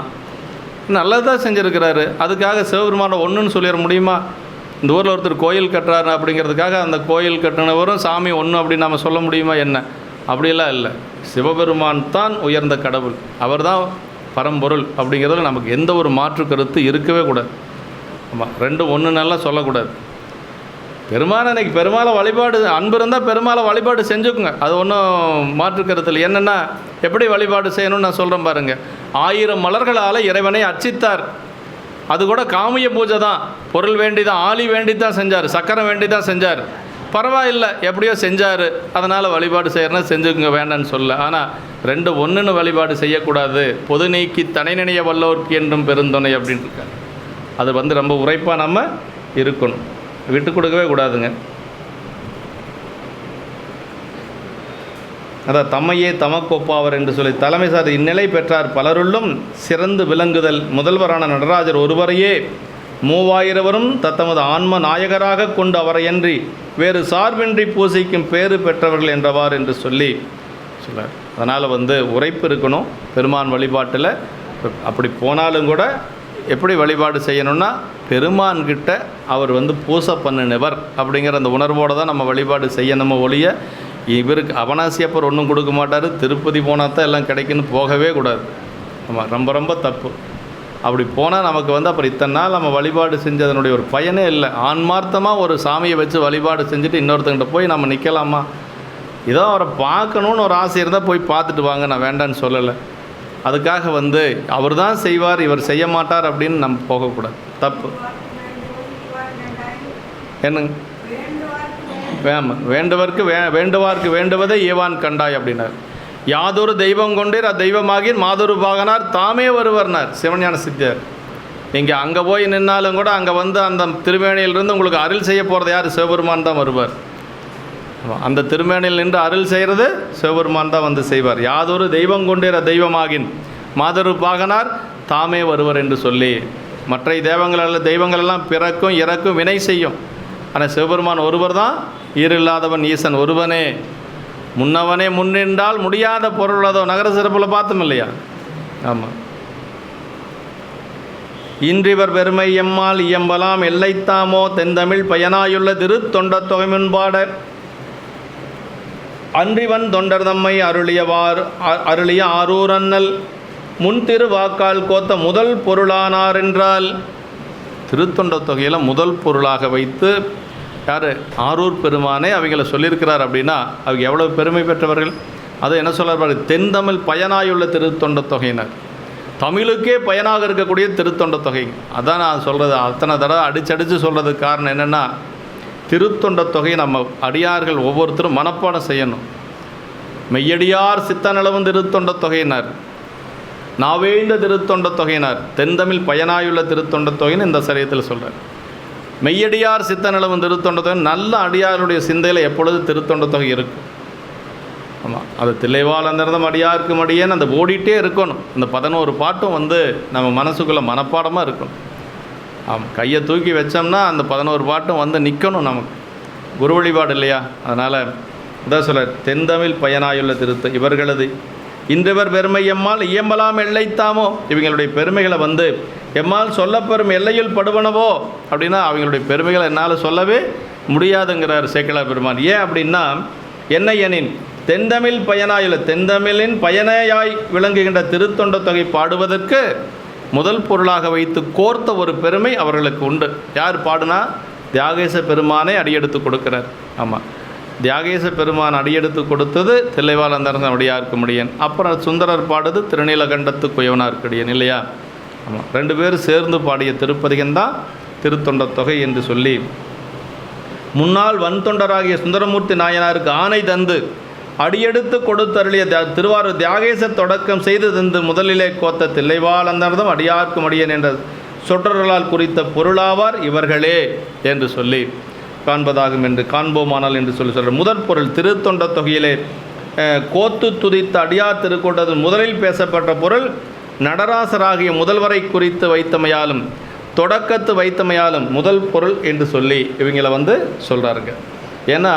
நல்லதாக செஞ்சுருக்கிறாரு. அதுக்காக சிவபெருமானை ஒன்றுன்னு சொல்லிட முடியுமா? இந்த ஊரில் ஒருத்தர் கோயில் கட்டுறாரு அப்படிங்கிறதுக்காக அந்த கோயில் கட்டினவரும் சாமி ஒன்று அப்படின்னு நம்ம சொல்ல முடியுமா? என்ன அப்படியெல்லாம் இல்லை. சிவபெருமான் தான் உயர்ந்த கடவுள், அவர் தான் பரம்பொருள் அப்படிங்கிறதுல நமக்கு எந்த ஒரு மாற்று கருத்து இருக்கவே கூடாது. ஆமாம், ரெண்டும் ஒன்று நல்லா சொல்லக்கூடாது. பெருமாள் அன்னைக்கு பெருமாளை வழிபாடு அன்பு இருந்தால் பெருமாளை வழிபாடு செஞ்சுக்குங்க, அது ஒன்றும் மாற்று கருத்தில். என்னென்னா எப்படி வழிபாடு செய்யணும்னு நான் சொல்கிறேன் பாருங்கள். 1000 மலர்களால் இறைவனை அர்ச்சித்தார். அது கூட காமிய பூஜை தான், பொருள் வேண்டி தான், ஆளி வேண்டி தான் செஞ்சார், சக்கரம் வேண்டி தான் செஞ்சார். பரவாயில்லை, எப்படியோ செஞ்சார், அதனால் வழிபாடு செய்கிறனா செஞ்சுக்குங்க, வேண்டான்னு சொல்ல. ஆனால் ரெண்டு ஒன்றுன்னு வழிபாடு செய்யக்கூடாது. பொது நீக்கி தனி நினைய வல்லோர்க்கு என்றும் பெருந்துணை அப்படின்னு இருக்காங்க. அது ரொம்ப உரைப்பாக நம்ம இருக்கணும், விட்டு கொடுக்கவே கூடாதுங்க. அதான் தம்மையே தமக்கொப்பாவர் என்று சொல்லி தலைமை சார் இந்நிலை பெற்றார் பலருள்ளும் சிறந்து விளங்குதல் முதல்வரான நடராஜர் ஒருவரையே 3000வரும் தத்தமது ஆன்ம நாயகராக கொண்டு அவரையன்றி வேறு சார்பின்றி பூசிக்கும் பேறு பெற்றவர்கள் என்றவார் என்று சொல்லி சொல்கிறார். அதனால் உரைப்பு இருக்கணும் பெருமான் வழிபாட்டில். அப்படி போனாலும் கூட எப்படி வழிபாடு செய்யணும்னா பெருமான்கிட்ட அவர் பூசை பண்ணினவர் அப்படிங்கிற அந்த உணர்வோடு தான் நம்ம வழிபாடு செய்யணுமோ ஒழிய இவருக்கு அவனாசியப்பர் ஒன்றும் கொடுக்க மாட்டார், திருப்பதி போனால் தான் எல்லாம் கிடைக்குன்னு போகவே கூடாது. ஆமாம், ரொம்ப ரொம்ப தப்பு. அப்படி போனால் நமக்கு அப்புறம் இத்தனை நாள் நம்ம வழிபாடு செஞ்சதனுடைய ஒரு பயனே இல்லை. ஆன்மார்த்தமாக ஒரு சாமியை வச்சு வழிபாடு செஞ்சுட்டு இன்னொருத்தங்கிட்ட போய் நம்ம நிற்கலாமா? ஏதோ அவரை பார்க்கணுன்னு ஒரு ஆசை இருந்தால் போய் பார்த்துட்டு வாங்க, நான் வேண்டான்னு சொல்லலை. அதுக்காக அவர் தான் செய்வார் இவர் செய்ய மாட்டார் அப்படின்னு நம்ம போகக்கூடாது, தப்பு. என்னங்க வேண்டுவார்க்கு வேண்டுவதை ஏவான் கண்டாய் அப்படின்னார். யாதொரு தெய்வம் கொண்டீர் அத்தெய்வமாகி மாதொரு பாகனார் தாமே வருவர்னார் சிவஞான சித்தர். நீங்கள் அங்கே போய் நின்னாலும் கூட அங்கே அந்த திருமேனியிலிருந்து உங்களுக்கு அருள் செய்ய போகிறது யார்? சிவபெருமான் தான் வருவார். அந்த திருமேனியில் நின்று அருள் செய்கிறது சிவபெருமான் தான் செய்வார். யாதொரு தெய்வம் கொண்டீர் அத்தெய்வமாகின் மாதொரு பாகனார் தாமே வருவர் என்று சொல்லி மற்ற தெய்வங்கள் எல்லாம் பிறக்கும் இறக்கும் வினை செய்யும். ஆனால் சிவபெருமான் ஒருவர் தான் ஈரில்லாதவன் ஈசன் ஒருவனே. முன்னவனே முன்னின்றால் முடியாத பொருளதோ நகர சிறப்பில் பார்த்தோம் இல்லையா? ஆமாம். இன்றிவர் பெருமை எம்மால் இயம்பலாம் எல்லைத்தாமோ தென்தமிழ் பயனாயுள்ள திரு தொண்ட தொகை முன்பாட அன்றிவன் தொண்டர் தம்மை அருளிய ஆரூர் அண்ணல் முன்திரு வாக்கால் கோத்த முதல் பொருளானார் என்றால் திருத்தொண்ட தொகையில் முதல் பொருளாக வைத்து யார்? ஆரூர் பெருமானே அவங்கள சொல்லியிருக்கிறார். அப்படின்னா அவங்க எவ்வளோ பெருமை பெற்றவர்கள். அதை என்ன சொல்கிறார்? தென்தமிழ் பயனாயுள்ள திருத்தொண்ட தொகையினர், தமிழுக்கே பயனாக இருக்கக்கூடிய திருத்தொண்ட தொகை. அதான் நான் சொல்கிறது, அத்தனை தடவை அடித்து சொல்கிறதுக்கு காரணம் என்னென்னா திருத்தொண்ட தொகையை நம்ம அடியார்கள் ஒவ்வொருத்தரும் மனப்பாடம் செய்யணும். மெய்யடியார் சித்தனளவும் திருத்தொண்ட தொகையினர், நாவேந்த திருத்தொண்ட தொகையினர், தென்தமிழ் பயனாயுள்ள திருத்தொண்ட தொகைன்னு இந்த சரியத்தில் சொல்கிறார். மெய்யடியார் சித்தனளவும் திருத்தொண்ட தொகை, நல்ல அடியாருடைய சிந்தையில் எப்பொழுது திருத்தொண்ட தொகை இருக்கும். ஆமாம், அது தில்லைவாழந்தர்தம் அடியாருக்கு மடியேன்னு அந்த ஓடிட்டே இருக்கணும். இந்த 11 பாட்டும் நம்ம மனசுக்குள்ளே மனப்பாடமாக இருக்கணும். ஆமாம், கையை தூக்கி வச்சோம்னா அந்த 11 பாட்டும் நிற்கணும் நமக்கு. குரு வழிபாடு இல்லையா? அதனால் அதான் சொல்ல தென்தமிழ் பயனாயுள்ள இவர்களது இன்றிவர் பெருமை எம்மால் இயம்பலாம் எல்லைத்தாமோ, இவங்களுடைய பெருமைகளை எம்மால் சொல்லப்பெறும் எல்லையில் படுவனவோ அப்படின்னா அவங்களுடைய பெருமைகளை என்னால் சொல்லவே முடியாதுங்கிறார் சேக்கிழார் பெருமான். ஏன் அப்படின்னா எனின் தென்தமிழ் பயனாயுள்ள தென்தமிழின் பயனையாய் விளங்குகின்ற திருத்தொண்ட தொகை பாடுவதற்கு முதல் பொருளாக வைத்து கோர்த்த ஒரு பெருமை அவர்களுக்கு உண்டு. யார் பாடுனா? தியாகேச பெருமானை அடியெடுத்து கொடுக்கிறார். ஆமாம், தியாகேச பெருமான் அடியெடுத்து கொடுத்தது தில்லைவாழந்தரசன் அடியார்க்கு முடியன். அப்புறம் சுந்தரர் பாடுது திருநீலகண்டத்து குயவனார்க்கடியன் இல்லையா? ஆமாம், 2 பேரும் சேர்ந்து பாடிய திருப்பதிகம்தான் திருத்தொண்ட தொகை என்று சொல்லி முன்னாள் வன்தொண்டராகிய சுந்தரமூர்த்தி நாயனாருக்கு ஆணை தந்து அடியெடுத்து கொடுத்தருளிய திருவாரூர் தியாகேச தொடக்கம் செய்து தந்து முதலிலே கோத்த தில்லைவாழந்தரதம் அடியார்க்கு முடியன் என்ற சொற்றொடர்களால் குறித்த பொருளாவார் இவர்களே என்று சொல்லி காண்பதாகும் என்று காண்போமானால் என்று சொல்கிற முதற் பொருள் திருத்தொண்ட தொகையிலே கோத்து துதித்த அடியார் திருக்கொண்டது முதலில் பேசப்பட்ட பொருள் நடராசராகிய முதல்வரை குறித்து வைத்தமையாலும் தொடக்கத்து வைத்தமையாலும் முதல் பொருள் என்று சொல்லி இவங்களை சொல்கிறாருங்க. ஏன்னா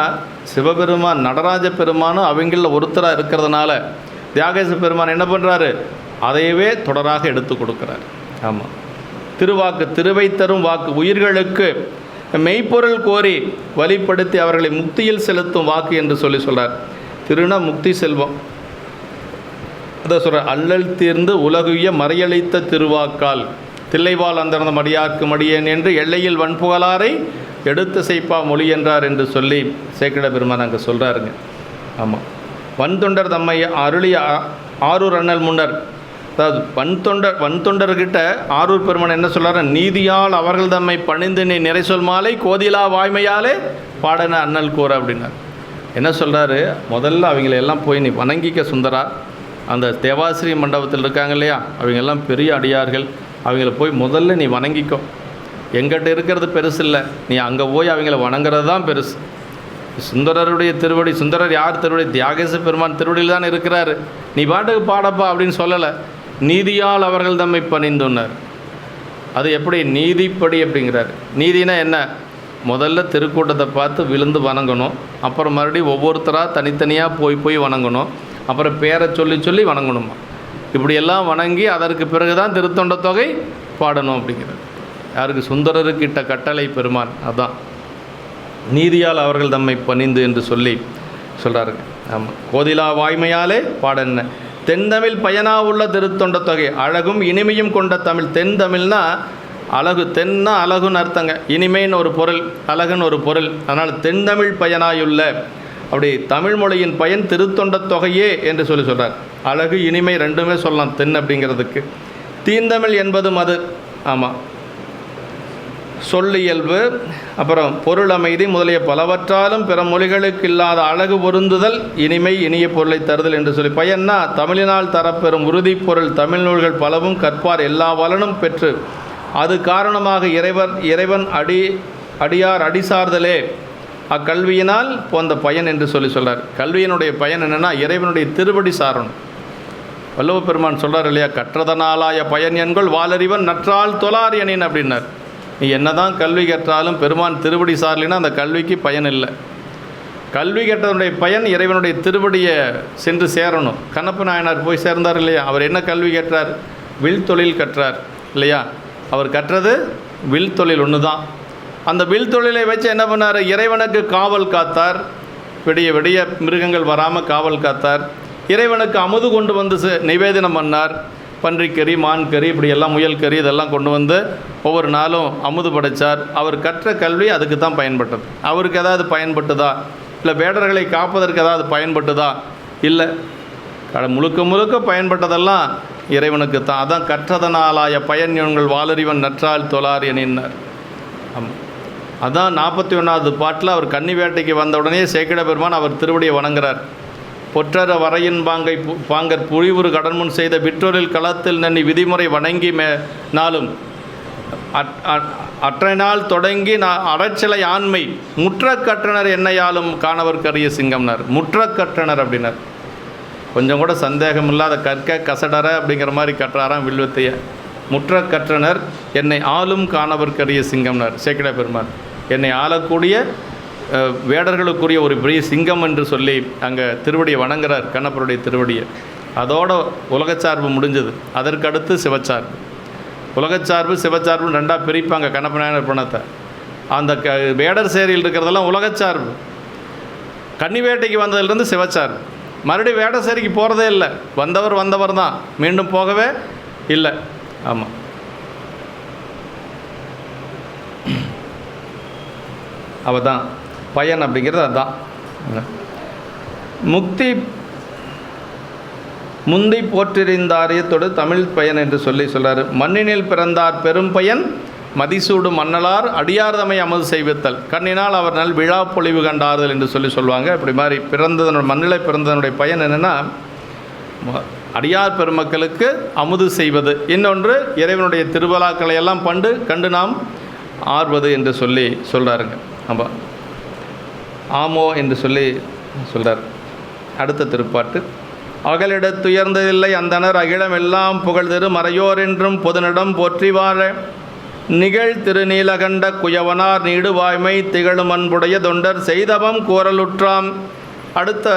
சிவபெருமான் நடராஜ பெருமானும் அவங்களில் ஒருத்தராக இருக்கிறதுனால தியாகேச பெருமான் என்ன பண்ணுறாரு? அதையவே தொடராக எடுத்து கொடுக்குறாரு. ஆமாம், திருவாக்கு திருவை தரும் வாக்கு உயிர்களுக்கு மெய்ப்பொருள் கோரி வழிப்படுத்தி அவர்களை முக்தியில் செலுத்தும் வாக்கு என்று சொல்கிறார். திருநா முக்தி செல்வம், அதை சொல்கிறார். அல்லல் தீர்ந்து உலகுய மறையளித்த திருவாக்கால் தில்லைவாழ் அந்தர்ந்த மடியார்க்கு மடியேன் என்று எல்லையில் வன்புகளாரை எடுத்து செய்ப்பா மொழி என்றார் என்று சொல்லி சேக்கிழ பெருமான் அங்கே சொல்கிறாருங்க. ஆமாம், வன்தொண்டர் தம்மை அருளிய ஆரூர் அண்ணல் முன்னர், அதாவது வன்தொண்டர்கிட்ட ஆரூர் பெருமான் என்ன சொல்கிறார்? நீதியால் அவர்கள் தம்மை பணிந்து நீ நிறை சொல் மாலை கோதிலா வாய்மையாலே பாடன அண்ணல் கூற அப்படின்னார். என்ன சொல்கிறாரு? முதல்ல அவங்களெல்லாம் போய் நீ வணங்கிக்க சுந்தரா. அந்த தேவாசிரி மண்டபத்தில் இருக்காங்க இல்லையா, அவங்கெல்லாம் பெரிய அடியார்கள், அவங்கள போய் முதல்ல நீ வணங்கிக்கோ. எங்கிட்ட இருக்கிறது பெருசு இல்லை, நீ அங்கே போய் அவங்கள வணங்குறது தான் பெருசு. சுந்தரருடைய திருவடி, சுந்தரர் யார் திருவடி? தியாகேச பெருமான் திருவடியில் தான் இருக்கிறார், நீ பாட்டுக்கு பாடப்பா அப்படின்னு சொல்லலை. நீதியால் அவர்கள் தம்மை பணிந்துனர். அது எப்படி? நீதிப்படி அப்படிங்கிறார். நீதினா என்ன? முதல்ல திருக்கூட்டத்தை பார்த்து விழுந்து வணங்கணும், அப்புறம் மறுபடியும் ஒவ்வொருத்தராக தனித்தனியாக போய் வணங்கணும், அப்புறம் பேரை சொல்லி வணங்கணுமா. இப்படியெல்லாம் வணங்கி அதற்கு பிறகு தான் திருத்தொண்ட தொகை பாடணும் அப்படிங்கிறது. யாருக்கு? சுந்தரருக்கு இட்ட கட்டளை பெருமான். அதுதான் நீதியால் அவர்கள் தம்மை பணிந்து என்று சொல்லி சொல்கிறாருங்க. ஆமாம், கோதிலா வாய்மையாலே பாடன்ன தென்தமிழ் பயனா உள்ள திருத்தொண்ட தொகை, அழகும் இனிமையும் கொண்ட தமிழ். தென் தமிழ்னா அழகு, தென்னா அழகுன்னு அர்த்தங்க, இனிமைன்னு ஒரு பொருள், அழகுன்னு ஒரு பொருள். அதனால் தென்தமிழ் பயனாயுள்ள, அப்படி தமிழ் மொழியின் பயன் திருத்தொண்ட தொகையே என்று சொல்கிறார். அழகு இனிமை ரெண்டுமே சொல்லலாம் தென் அப்படிங்கிறதுக்கு. தீந்தமிழ் என்பதும் அது. ஆமாம், சொல்லியல்பு, அப்புறம் பொருள் அமைதி முதலிய பலவற்றாலும் பிற மொழிகளுக்கு இல்லாத அழகு பொருந்துதல், இனிமை இனிய பொருளை தருதல் என்று சொல்லி. பயன்னா தமிழினால் தரப்பெறும் உறுதி பொருள். தமிழ் நூல்கள் பலவும் கற்பார் எல்லா வளனும் பெற்று அது காரணமாக இறைவன் அடியார் அடிசார்தலே அக்கல்வியினால் போந்த பயன் என்று சொல்கிறார். கல்வியினுடைய பயன் என்னென்னா இறைவனுடைய திருவடி சாரணும். வள்ளுவ பெருமான் சொல்கிறார் இல்லையா, கற்றதனாலாய பயன் என்கொள் வாலறிவன் நற்றால் தொலாரியனின் அப்படின்னார். நீ என்ன தான் கல்வி கற்றாலும் பெருமான் திருவடி சாரலினா அந்த கல்விக்கு பயன் இல்லை. கல்வி கற்றதனுடைய பயன் இறைவனுடைய திருவடியை சென்று சேரணும். கண்ணப்ப நாயனார் போய் சேர்ந்தார் இல்லையா, அவர் என்ன கல்வி கற்றார்? வில் தொழில் கற்றார் இல்லையா. அவர் கற்றது வில் தொழில் ஒன்று தான். அந்த வில் தொழிலை வச்சு என்ன பண்ணார்? இறைவனுக்கு காவல் காத்தார். விடிய விடிய மிருகங்கள் வராமல் காவல் காத்தார். இறைவனுக்கு அமுது கொண்டு வந்து நிவேதனம் பண்ணார். பன்றிக்கறி, மான்கறி, இப்படி எல்லாம் முயல் கறி இதெல்லாம் கொண்டு வந்து ஒவ்வொரு நாளும் அமுது படைத்தார். அவர் கற்ற கல்வி அதுக்கு தான் பயன்பட்டது. அவருக்கு ஏதாவது பயன்பட்டுதா? இல்லை வேடர்களை காப்பதற்கு ஏதாவது பயன்பட்டுதா? இல்லை. முழுக்க பயன்பட்டதெல்லாம் இறைவனுக்கு தான். அதான் கற்றதனாலாய பயன் என்கொள் வாலறிவன் நற்றால் தொழார் எனினார். ஆமாம், அதான் 41வது பாட்டில் அவர் கன்னி வேட்டைக்கு வந்த உடனே சேக்கிழ பெருமான் அவர் திருவடியை வணங்குறார். பொற்றர வரையின் பாங்கர் புரிவுறு கடன்முன் செய்த விற்றொரில் களத்தில் நன்னி விதிமுறை வணங்கி நாளும் அற்றை நாள் தொடங்கி அறச்சிலை ஆண்மை முற்ற கற்றனர் என்னையாலும் காணவர் கரிய சிங்கம்னார். முற்ற கற்றனர் அப்படின்னார். கொஞ்சம் கூட சந்தேகம் இல்லாத கற்க கசடர அப்படிங்கிற மாதிரி கற்றாராம் வில்வத்தைய. முற்ற கற்றனர் என்னை ஆளும் காணவர் கரிய சிங்கம்னார் சேக்கிழ பெருமான். என்னை ஆளக்கூடிய வேடர்களுக்குரிய ஒரு பெரிய சிங்கம் என்று சொல்லி அங்கே திருவடியை வணங்குறார், கண்ணப்பருடைய திருவடியை. அதோட உலகச்சார்பு முடிஞ்சது. அதற்கடுத்து சிவச்சார்பு. உலகச்சார்பு சிவச்சார்பு ரெண்டாக பிரிப்பாங்க கண்ணப்ப நாயனார் பணத்தை. அந்த வேடர் சேரியில் இருக்கிறதெல்லாம் உலகச்சார்பு. கன்னி வேட்டைக்கு வந்ததுலேருந்து சிவச்சார்பு. மறுபடியும் வேடர் சேரிக்கு போகிறதே இல்லை. வந்தவர் தான், மீண்டும் போகவே இல்லை. ஆமாம், அவ தான் பயன் அப்படிங்கிறது. அதுதான் முக்தி முந்தி போற்றிருந்தாரியத்தோடு தமிழ் பயன் என்று சொல்கிறார். மண்ணினில் பிறந்தார் பெரும் பயன் மதிசூடு மன்னலார் அடியார்தமை அமது செய்வித்தல் கண்ணினால் அவர் நல் விழா பொழிவு கண்டாறுதல் என்று சொல்லுவாங்க. இப்படி மாதிரி மண்ணிலை பிறந்ததனுடைய பயன் என்னென்னா அடியார் பெருமக்களுக்கு அமுது செய்வது. இன்னொன்று இறைவனுடைய திருவிழாக்களை எல்லாம் கண்டு நாம் ஆர்வது என்று சொல்கிறாருங்க. ஆமாம், ஆமோ என்று சொல்கிறார். அடுத்த திருப்பாட்டு. அகலிடத்துயர்ந்ததில்லை அந்தனர் அகிலம் எல்லாம் புகழ்திரு மறையோர் என்றும் பொதுனிடம் போற்றி வாழ நிகழ் திருநீலகண்ட குயவனார் நீடு வாய்மை திகழும் அன்புடைய தொண்டர் செய்தவம் கூறலுற்றாம். அடுத்த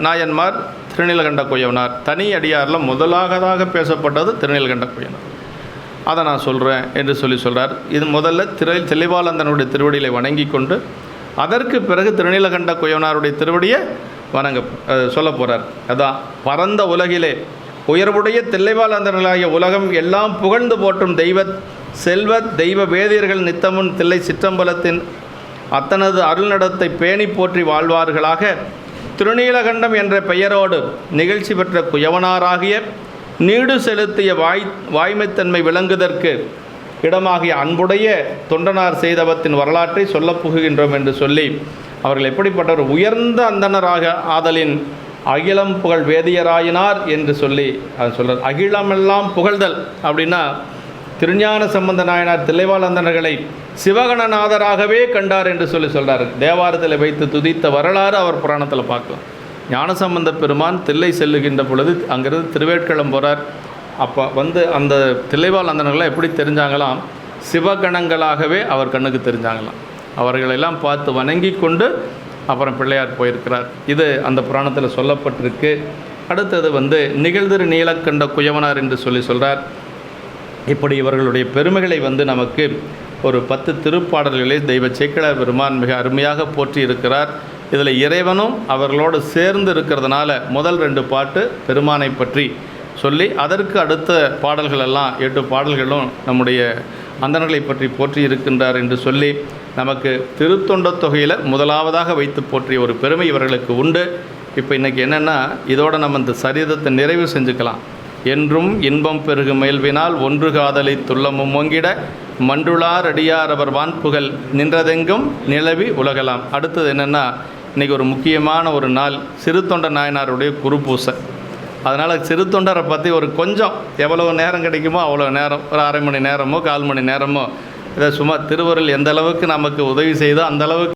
நாயன்மார் திருநீலகண்ட குயவனார். தனி அடியாரில் முதலாவதாக பேசப்பட்டது திருநீலகண்ட குயவனார். அதை நான் சொல்கிறேன் என்று சொல்கிறார். இது முதல்ல தெளிவாளந்தனுடைய திருவடியை வணங்கி கொண்டு அதற்கு பிறகு திருநீலகண்ட குயவனாருடைய திருவடியை சொல்ல போகிறார். அதான் பரந்த உலகிலே உயர்வுடைய தில்லைவாழந்தர்களாகிய உலகம் எல்லாம் புகழ்ந்து போற்றும் தெய்வ வேதியர்கள் நித்தமுன் தில்லை சிற்றம்பலத்தின் அத்தனது அருள்நடத்தை பேணி போற்றி வாழ்வார்களாக திருநீலகண்டம் என்ற பெயரோடு நிகழ்ச்சி பெற்ற குயவனாராகிய நீடு செலுத்திய வாய்மைத்தன்மை விளங்குதற்கு இடமாகிய அன்புடைய தொண்டனார் செய்தவத்தின் வரலாற்றை சொல்லப் புகுகின்றோம் என்று சொல்லி அவர்கள் எப்படிப்பட்டவர் உயர்ந்த அந்தனராக ஆதலின் அகிலம் புகழ் வேதியராயினார் என்று சொல்லி சொல்கிறார். அகிலமெல்லாம் புகழ்தல் அப்படின்னா திருஞான சம்பந்த நாயனார் தில்லைவாழந்தனர்களை சிவகணநாதராகவே கண்டார் என்று சொல்கிறார். தேவாரத்தில் வைத்து துதித்த வரலாறு அவர் புராணத்தில் பார்க்கலாம். ஞானசம்பந்த பெருமான் தில்லை செல்லுகின்ற பொழுது அங்கிருந்து திருவேட்களம் போகிறார். அப்போ அந்த தில்லைவாழந்தனர்களை எப்படி தெரிஞ்சாங்களாம்? சிவகணங்களாகவே அவர் கண்ணுக்கு தெரிஞ்சாங்களாம். அவர்களெல்லாம் பார்த்து வணங்கி கொண்டு அப்புறம் பிள்ளையார் போயிருக்கிறார். இது அந்த புராணத்தில் சொல்லப்பட்டிருக்கு. அடுத்தது நிகழ்திரு நீலக்கண்ட குயவனார் என்று சொல்கிறார். இப்படி இவர்களுடைய பெருமைகளை நமக்கு ஒரு 10 திருப்பாடல்களை தெய்வ சேக்கிழார் பெருமான் மிக அருமையாக போற்றி இருக்கிறார். இதில் இறைவனும் அவர்களோடு சேர்ந்து இருக்கிறதுனால முதல் 2 பாட்டு பெருமானை பற்றி சொல்லி, அதற்கு அடுத்த பாடல்கள் எல்லாம் 8 பாடல்களும் நம்முடைய அந்தணர்களை பற்றி போற்றி இருக்கின்றார் என்று சொல்லி, நமக்கு திருத்தொண்ட தொகையில் முதலாவதாக வைத்து போற்றிய ஒரு பெருமை இவர்களுக்கு உண்டு. இப்போ இன்றைக்கி என்னென்னா, இதோடு நம்ம இந்த சரிதத்தை நிறைவு செஞ்சுக்கலாம். என்றும் இன்பம் பெருகு மேல்வினால் ஒன்று காதலை துள்ளமும் ஓங்கிட மண்டுளார் அடியார் அவர் வான்புகழ் நின்றதெங்கும் நிலவி உலகலாம். அடுத்தது என்னென்னா, இன்றைக்கி ஒரு முக்கியமான ஒரு நாள், சிறுத்தொண்ட நாயனாருடைய குருபூசை. அதனால் சிறுத்தொண்டரை பற்றி ஒரு கொஞ்சம் எவ்வளவு நேரம் கிடைக்குமோ அவ்வளோ நேரம், ஒரு அரை மணி நேரமோ 1/4 மணி நேரமோ, இதை சும்மா திருவருள் எந்த அளவுக்கு நமக்கு உதவி செய்தோ அந்த அளவுக்கு